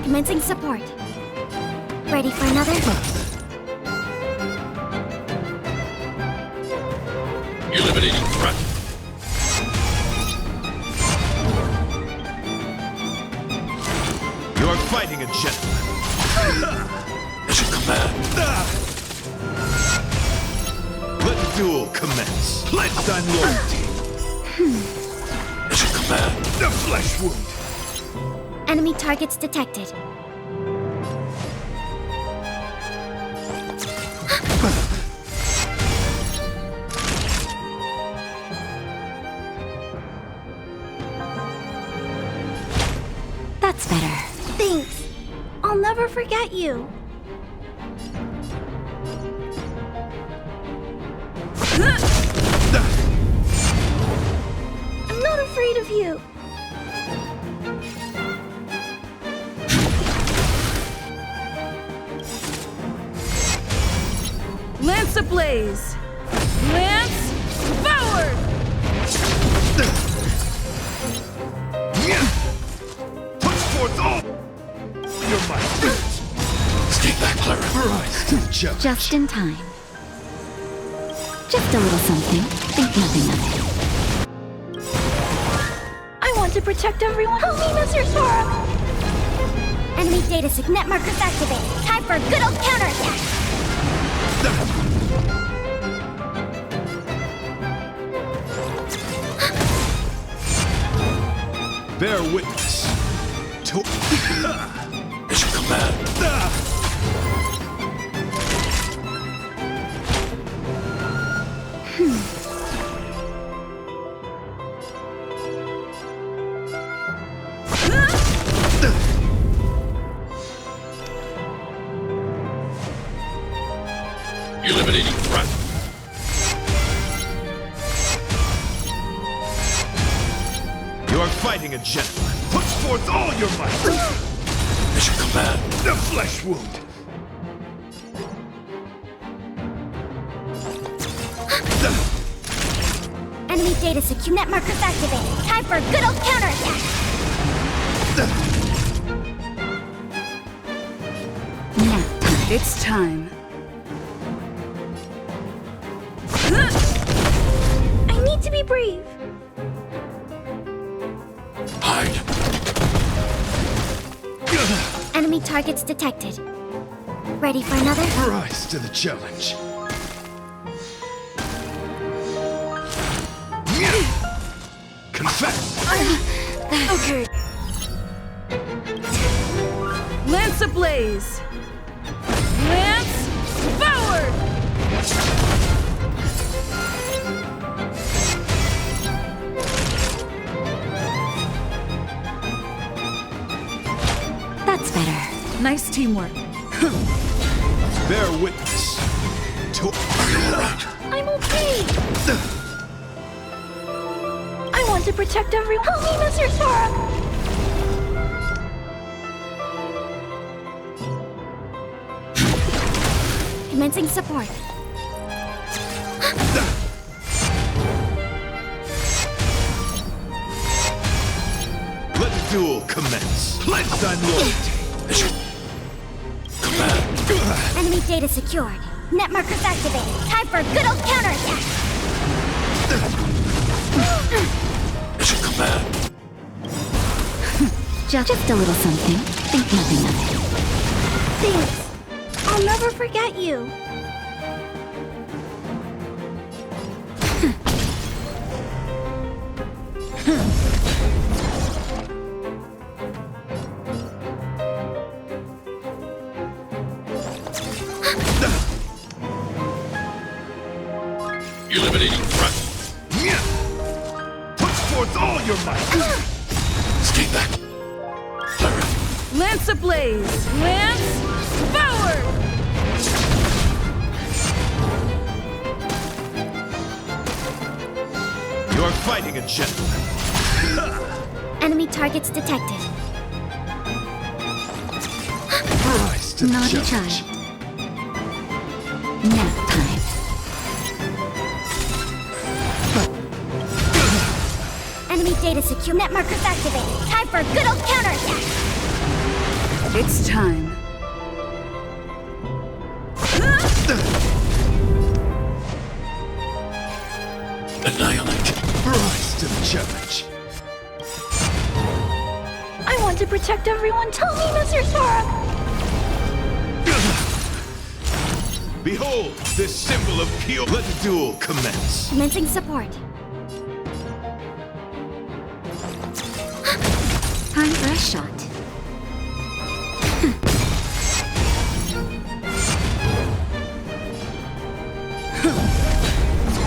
Commencing support. Ready for another? Eliminating threat. You're fighting a gentleman. As you command. Let the duel commence. Pledge thy loyalty. As you command. The flesh wound. Enemy targets detected. That's better. Thanks. I'll never forget you. I'm not afraid of you. Lance ablaze. Lance forward. Put forth all your might. Stay back, Clara. Rise to the challenge. Just in time. Just a little something. Think nothing of it. I want to protect everyone. Help me, Mr. Sora. Enemy data net markers activated. Time for a good old counterattack. Bear witness to... As you command. Eliminating threat. You're fighting a gentleman. Put forth all your might. As you command. The flesh wound. Enemy data net markers activated. Time for a good old counterattack. Nap time. It's time. I need to be brave. Hide. Enemy targets detected. Ready for another? Rise to the challenge. Confess. Okay. Lance ablaze. Lance forward. Nice teamwork. Bear witness to... I'm okay. I want to protect everyone. Help me, Mr. Sora. Commencing support. Let the duel commence. Pledge thy loyalty. Enemy data secured. Net markers activated. Time for a good old counterattack. Mission command. Just a little something. Think nothing of it. Thanks. I'll never forget you. Eliminating threat. Put forth all your might. Stay back. Clara. Lance ablaze! Lance forward! You are fighting a gentleman. Enemy targets detected. Rise to the Naughty challenge. child. Nap time. Enemy data secure. Net markers activated. Time for a good old counterattack. It's time. Annihilate. Rise to the challenge. I want to protect everyone. Tell me, Mr. Sora. Behold, this symbol of pure. Let the duel commence. Commencing support. Time for a shot.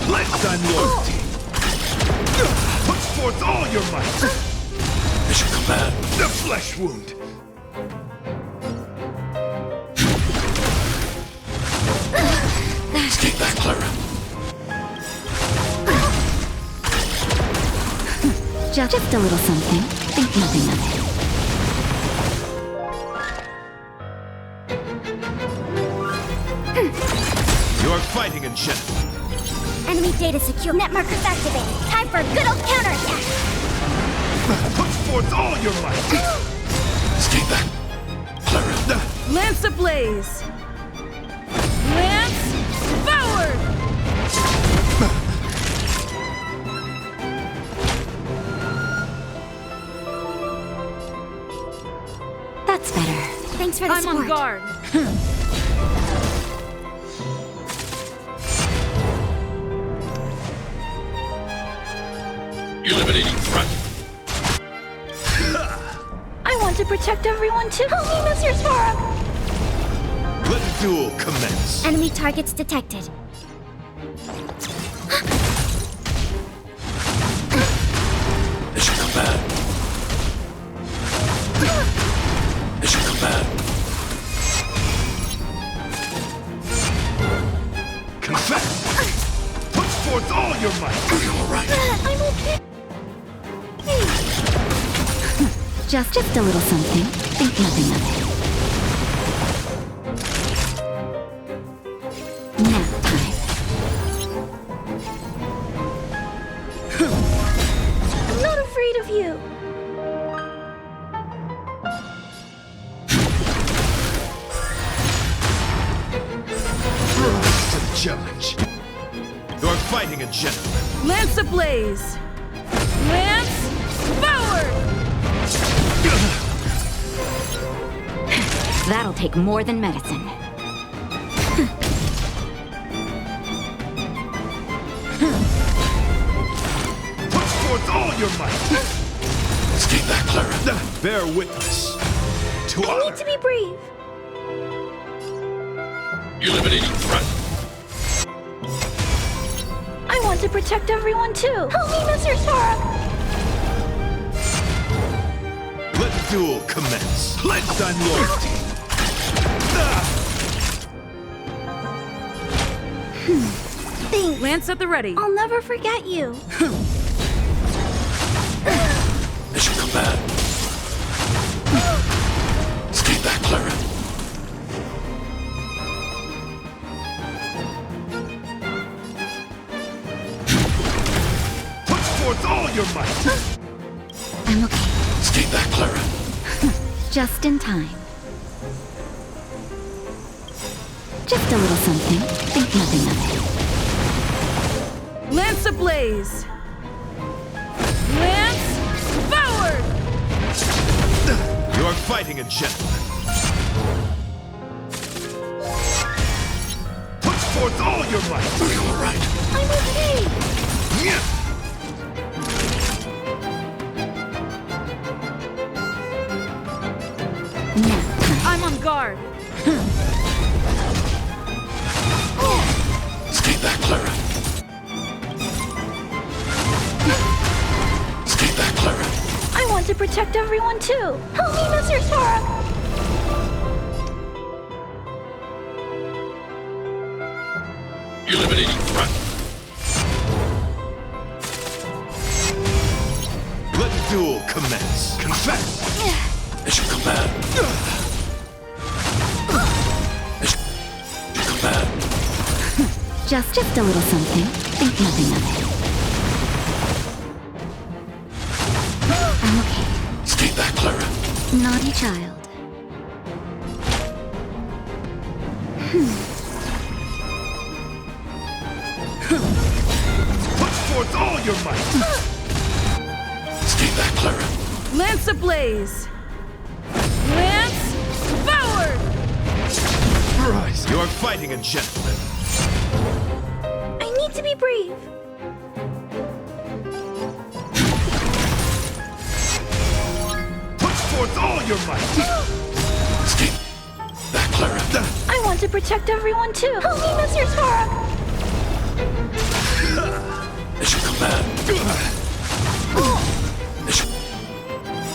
Pledge thy loyalty. Put forth all your might. Mission command. The flesh wound. Stay back, Clara. Just a little something. Think nothing of it. You are fighting a gentleman. Enemy data secure. Net markers activated. Time for a good old counterattack. Put forth all your might. Stay back, Clara. Lance ablaze! Lance forward! That's better. Thanks for the I'm support. on guard. Eliminating threat. I want to protect everyone too. Help me, Mr. Sora. Let the duel commence. Enemy targets detected. Mission command. Mission command. Confess. Put forth all your might. Are you all right? I'm okay. Just a little something. Think nothing of it. Nap time. I'm not afraid of you. Rise to the challenge. You are fighting a gentleman. Lance ablaze! Lance forward! That'll take more than medicine. Put forth all your might. Stay back, Clara. Bear witness to I honor. need to be brave. Eliminating threat. I want to protect everyone too. Help me, Mr. Sora. Let the duel commence. Pledge thy loyalty. Thanks. Lance at the ready. I'll never forget you. Mission command. Stay back, Clara. Put forth all your might. I'm okay. Stay back, Clara. Just in time. Just a little something. Think nothing of it. Lance ablaze. Lance forward. You are fighting a gentleman. Put forth all your might. Are you all right? I'm okay. Yeah. Nap time. I'm on guard. Stay back, Clara. Stay back, Clara. I want to protect everyone too. Help me, Mr. Sora. Eliminating threat. Let the duel commence. Confess. Mission command. Mission command. Just a little something. Think nothing of it. I'm okay. Stay back, Clara. Naughty child. Put forth all your might. Stay back, Clara. Lance ablaze. Lance forward. Rise. You are fighting a gentleman. I need to be brave. Put forth all your might. Stay back, Clara. I want to protect everyone too. Help me, Mr. Sora. Mission command. Mission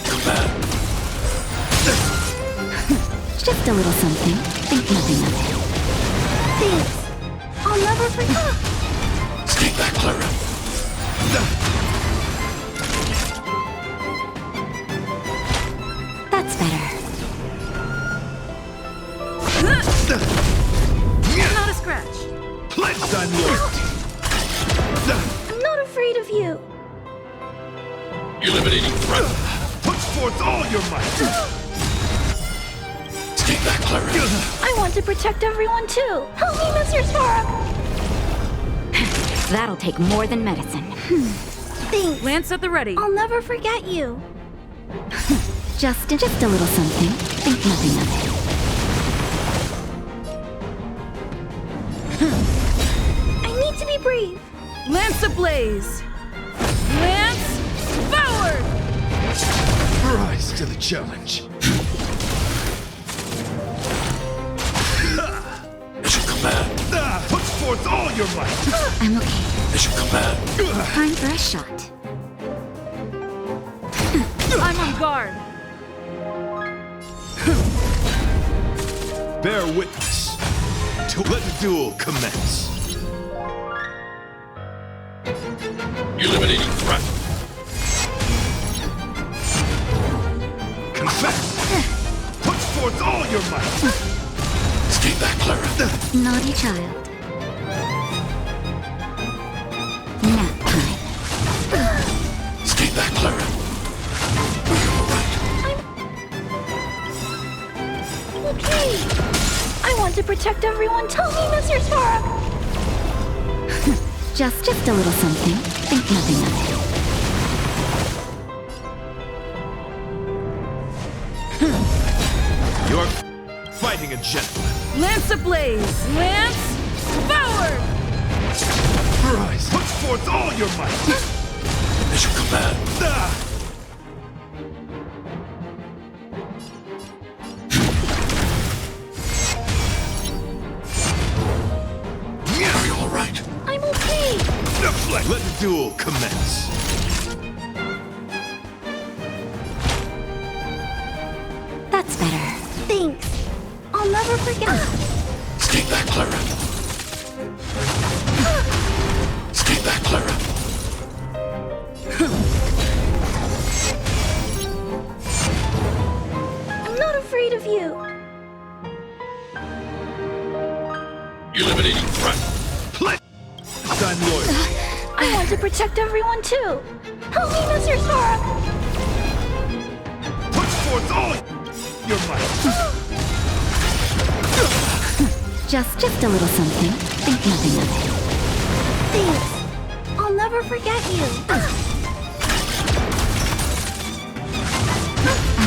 command. Just a little something. Think nothing of it. Thanks. I'll never forget. Stay back, Clara. That's better. Not a scratch. Pledged on loyalty. I'm not afraid of you. Eliminating threat. Put forth all your might. Stay back, Clara. I want to protect everyone too. Help me, Mr. Sora. That'll take more than medicine. Thanks. Lance at the ready. I'll never forget you. Just a little something. Think nothing of it. I need to be brave. Lance ablaze. Lance forward. Rise to the challenge. Mission command. Put forth all your might. I'm okay. Mission command. Time for a shot. I'm on guard. Bear witness. To let the duel commence. Eliminating threat. Confess. Put forth all your might. Stay back, Clara. Naughty child. Nap time. Stay back, Clara. Are you all right? Okay. I want to protect everyone. Tell me, Mr. Sora. Just a little something. Think nothing of it. You're fighting a gentleman. Lance ablaze. Lance forward. Rise. Put forth all your might. Mission command. Are you all right? I'm okay. Deflect. Let the duel commence. That's better. Thanks. I'll never forget. Stay back, Clara. intimidating threat. I'm loyal. I want to protect everyone too. Help me, Mr. Sora. Put forth all your might. Just a little something. Think nothing of it. Thanks. I'll never forget you. I'm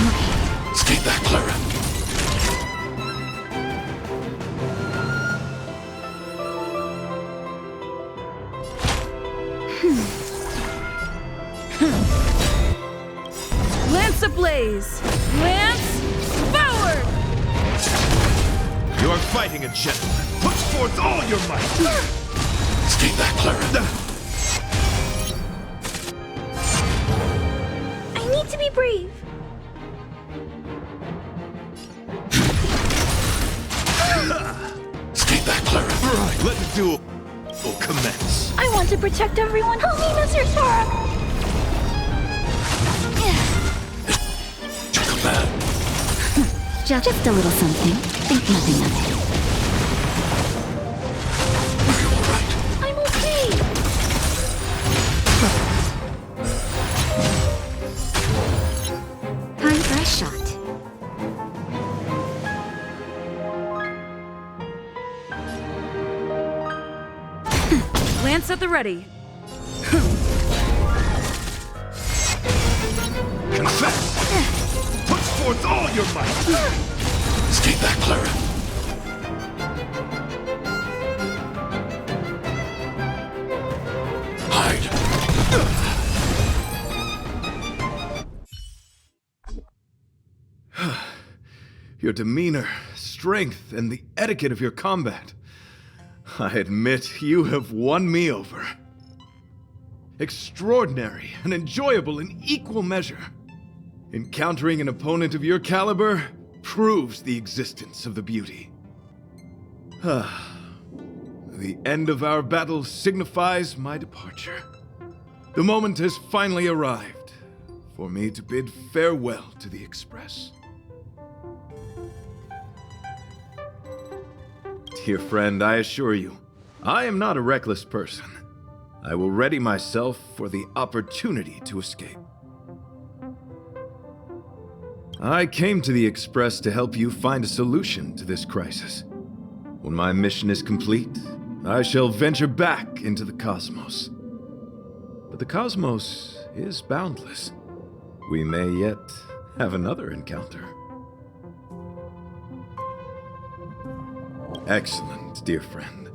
okay. Stay back, Clara. Lance ablaze! Lance forward! You are fighting a gentleman. Put forth all your might. Stay back, Clara. I need to be brave. Stay back, Clara. Right, let the duel will commence. I want to protect everyone. Help me, Mr. Sora. To command. Just a little something. Think nothing of it. Are you all right? I'm okay. Time for a shot. Lance at the ready. Confess. Put forth all your might. Stay back, Clara. Hide. Your demeanor, strength, and the etiquette of your combat. I admit you have won me over. Extraordinary and enjoyable in equal measure. Encountering an opponent of your caliber proves the existence of the beauty. The end of our battle signifies my departure. The moment has finally arrived for me to bid farewell to the Express. Dear friend, I assure you, I am not a reckless person. I will ready myself for the opportunity to escape. I came to the Express to help you find a solution to this crisis. When my mission is complete, I shall venture back into the cosmos. But the cosmos is boundless. We may yet have another encounter. Excellent, dear friend.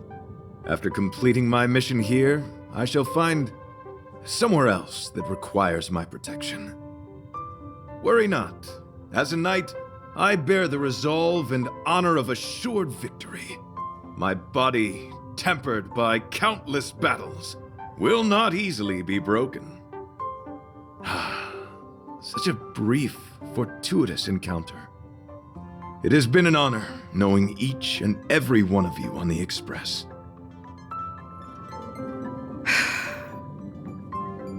After completing my mission here, I shall find somewhere else that requires my protection. Worry not. As a knight, I bear the resolve and honor of assured victory. My body, tempered by countless battles, will not easily be broken. Such a brief, fortuitous encounter. It has been an honor knowing each and every one of you on the Express.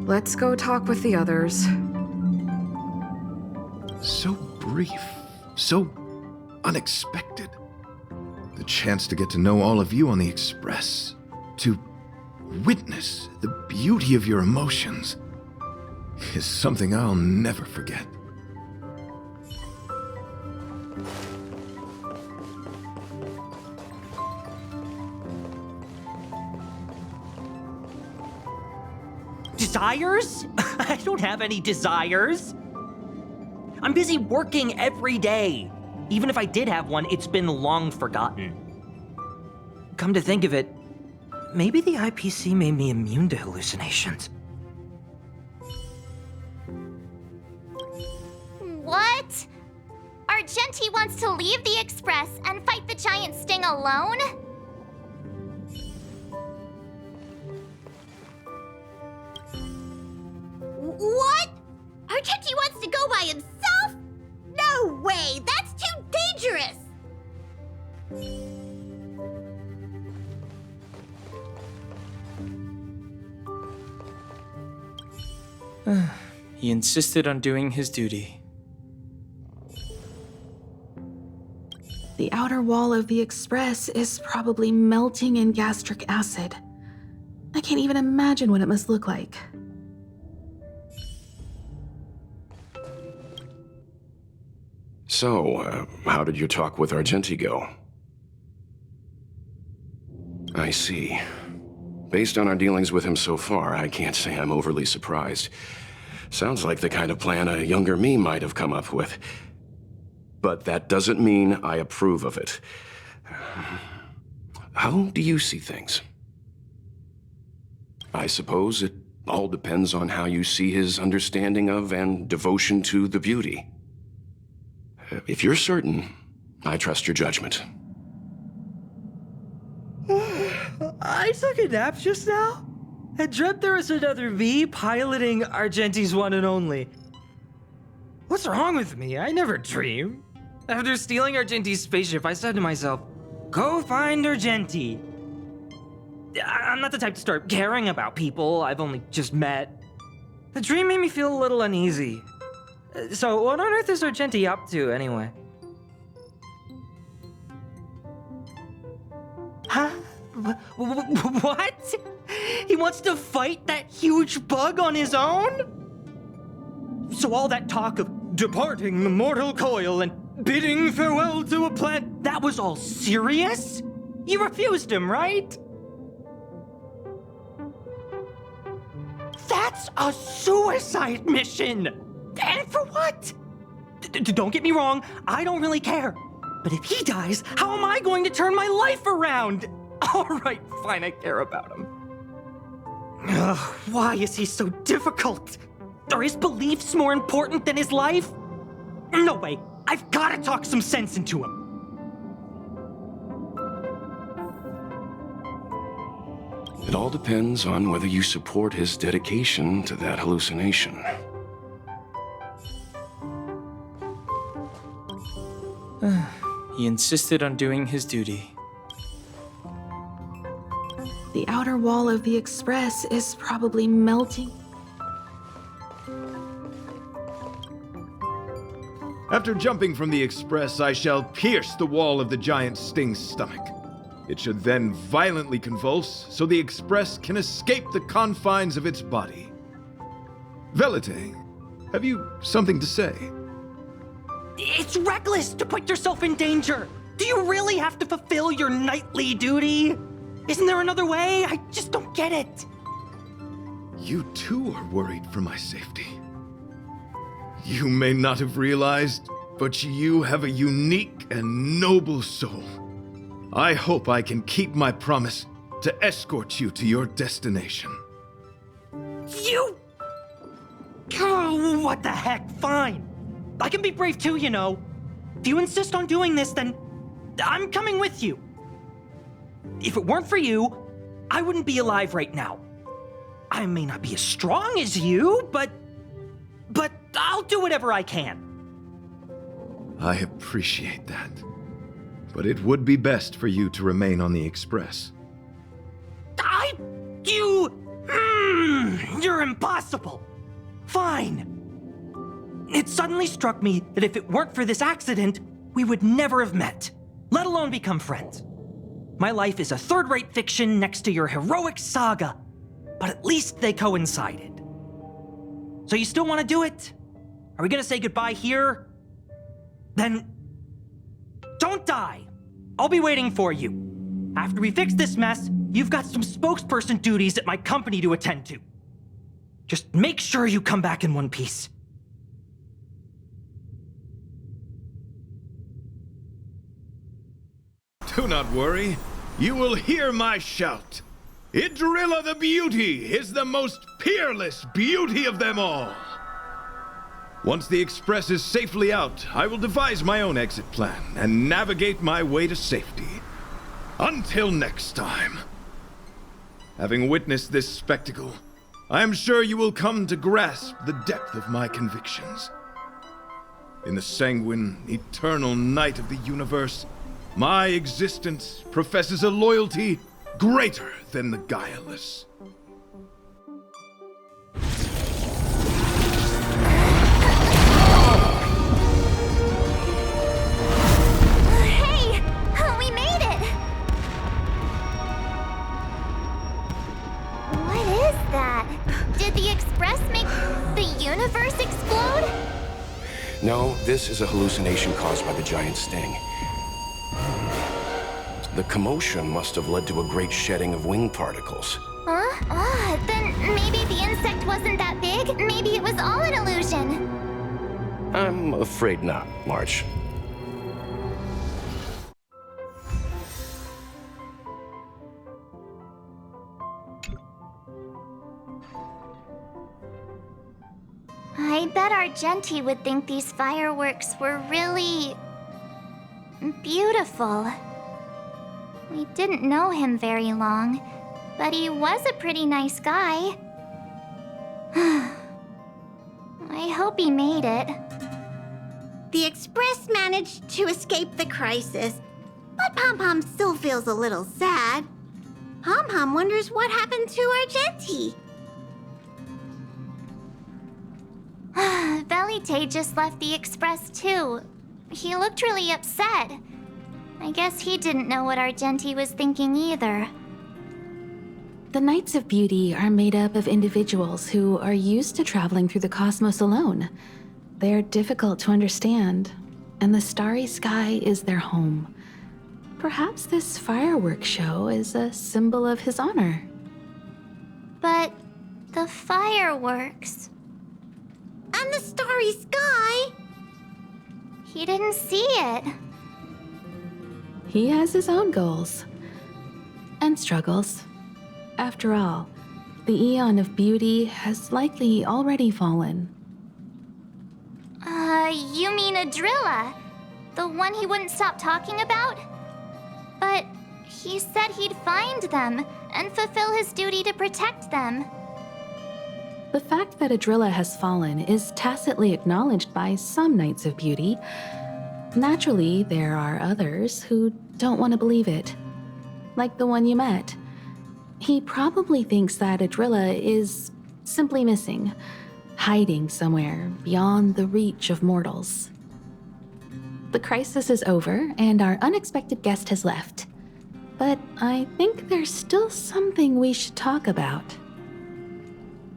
Let's go talk with the others. So brief, so unexpected. The chance to get to know all of you on the Express, to witness the beauty of your emotions, is something I'll never forget. Desires? I don't have any desires. I'm busy working every day. Even if I did have one, it's been long forgotten. Come to think of it, maybe the IPC made me immune to hallucinations. What? Argenti wants to leave the Express and fight the giant Sting alone? What? Argenti wants to go by himself? No way! That's too dangerous! He insisted on doing his duty. The The outer wall of the Express is probably melting in gastric acid. I can't even imagine what it must look like. So, how did your talk with Argenti go? I see. Based on our dealings with him so far, I can't say I'm overly surprised. Sounds like the kind of plan a younger me might have come up with. But that doesn't mean I approve of it. How do you see things? I suppose it all depends on how you see his understanding of and devotion to the beauty. If you're certain, I trust your judgment. I took a nap just now. I dreamt there was another me piloting Argenti's one and only. What's wrong with me? I never dream. After stealing Argenti's spaceship, I said to myself, go find Argenti. I'm not the type to start caring about people I've only just met. The dream made me feel a little uneasy. So what on earth is Argenti up to, anyway? Huh? What? He wants to fight that huge bug on his own? So all that talk of departing the mortal coil and bidding farewell to a planet, that was all serious? You refused him, right? That's a suicide mission! And for what? Don't get me wrong, I don't really care. But if he dies, how am I going to turn my life around? All right, fine, I care about him. Ugh, why is he so difficult? Are his beliefs more important than his life? No way, I've got to talk some sense into him. It all depends on whether you support his dedication to that hallucination. He insisted on doing his duty. The outer wall of the Express is probably melting. After jumping from the Express, I shall pierce the wall of the giant Sting's stomach. It should then violently convulse, so the Express can escape the confines of its body. Velite, have you something to say? It's reckless to put yourself in danger. Do you really have to fulfill your nightly duty? Isn't there another way? I just don't get it. You too are worried for my safety. You may not have realized, but you have a unique and noble soul. I hope I can keep my promise to escort you to your destination. You... Oh, what the heck? Fine. I can be brave too, you know. If you insist on doing this, then I'm coming with you. If it weren't for you, I wouldn't be alive right now. I may not be as strong as you, but I'll do whatever I can. I appreciate that. But it would be best for you to remain on the Express. You're impossible. Fine. It suddenly struck me that if it weren't for this accident, we would never have met, let alone become friends. My life is a third-rate fiction next to your heroic saga, but at least they coincided. So you still want to do it? Are we gonna say goodbye here? Then don't die. I'll be waiting for you. After we fix this mess, you've got some spokesperson duties at my company to attend to. Just make sure you come back in one piece. Do not worry. You will hear my shout. Idrilla the Beauty is the most peerless beauty of them all. Once the Express is safely out, I will devise my own exit plan and navigate my way to safety. Until next time. Having witnessed this spectacle, I am sure you will come to grasp the depth of my convictions. In the sanguine, eternal night of the universe, my existence professes a loyalty greater than the guileless. Hey! universe explode? No, this is a hallucination caused by the giant sting. The commotion must have led to a great shedding of wing particles. Huh? Then maybe the insect wasn't that big? Maybe it was all an illusion? I'm afraid not, March. I bet Argenti would think these fireworks were really... beautiful. We didn't know him very long, but he was a pretty nice guy. I hope he made it. The Express managed to escape the crisis, but Pom Pom still feels a little sad. Pom Pom wonders what happened to Argenti. Velite just left the Express too. He looked really upset. I guess he didn't know what Argenti was thinking either. The Knights of Beauty are made up of individuals who are used to traveling through the cosmos alone. They're difficult to understand, and the starry sky is their home. Perhaps this fireworks show is a symbol of his honor. But the fireworks... And the starry sky? He didn't see it. He has his own goals and struggles. After all, the Eon of Beauty has likely already fallen. You mean Adrilla? The one he wouldn't stop talking about? But he said he'd find them and fulfill his duty to protect them. The fact that Adrilla has fallen is tacitly acknowledged by some Knights of Beauty. Naturally, there are others who don't want to believe it. Like the one you met. He probably thinks that Adrilla is simply missing, hiding somewhere beyond the reach of mortals. The crisis is over, and our unexpected guest has left. But I think there's still something we should talk about.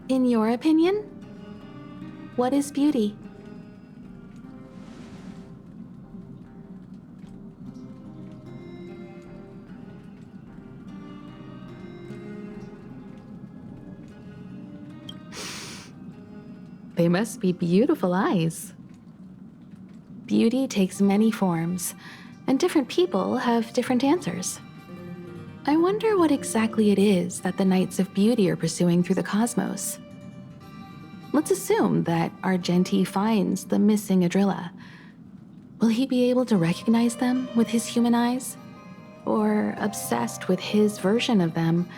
In your opinion, what is beauty? They must be beautiful eyes. Beauty takes many forms, and different people have different answers. I wonder what exactly it is that the Knights of Beauty are pursuing through the cosmos. Let's assume that Argenti finds the missing Adrilla. Will he be able to recognize them with his human eyes? Or, obsessed with his version of them,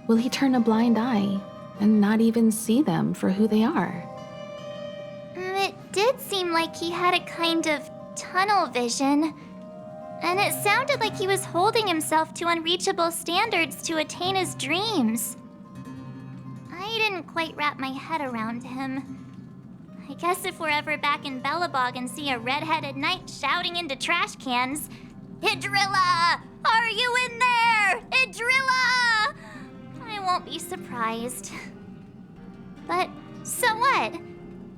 will he turn a blind eye and not even see them for who they are? It did seem like he had a kind of tunnel vision. And it sounded like he was holding himself to unreachable standards to attain his dreams. I didn't quite wrap my head around him. I guess if we're ever back in Belobog and see a red-headed knight shouting into trash cans, "Idrilla! Are you in there? Idrilla!" I won't be surprised. But so what?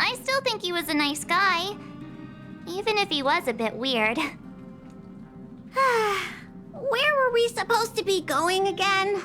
I still think he was a nice guy, even if he was a bit weird. Where were we supposed to be going again?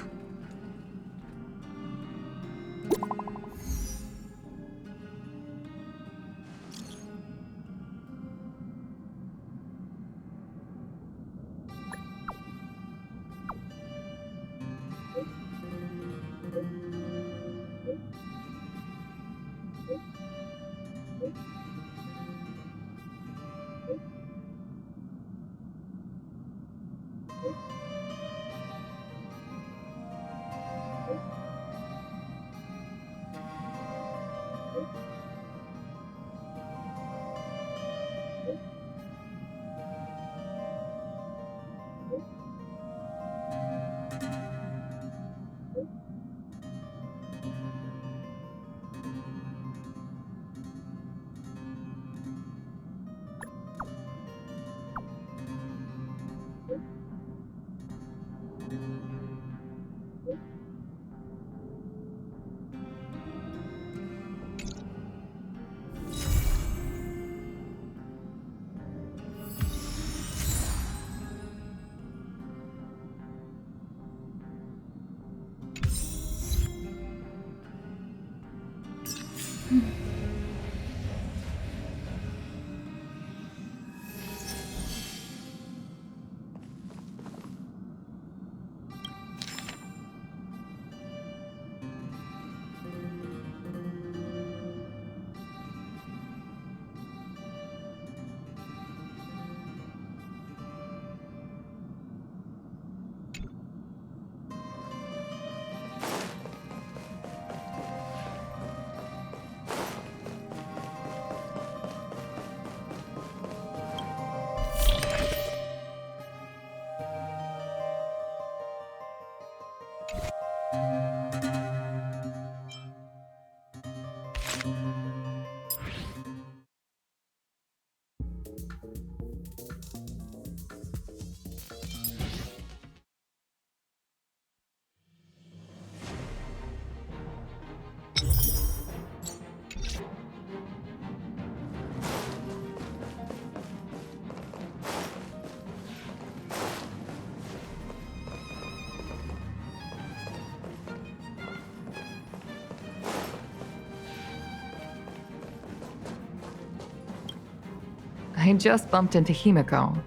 I just bumped into Himiko.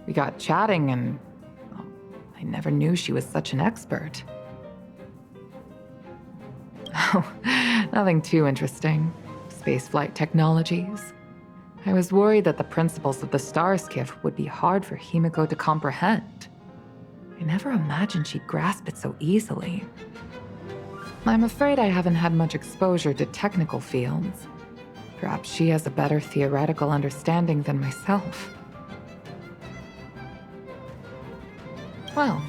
We got chatting and... well, I never knew she was such an expert. Oh, nothing too interesting. Spaceflight technologies. I was worried that the principles of the star skiff would be hard for Himiko to comprehend. I never imagined she'd grasp it so easily. I'm afraid I haven't had much exposure to technical fields. Perhaps she has a better theoretical understanding than myself. Well,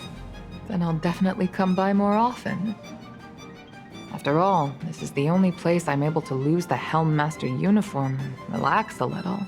then I'll definitely come by more often. After all, this is the only place I'm able to lose the Helmmaster uniform and relax a little.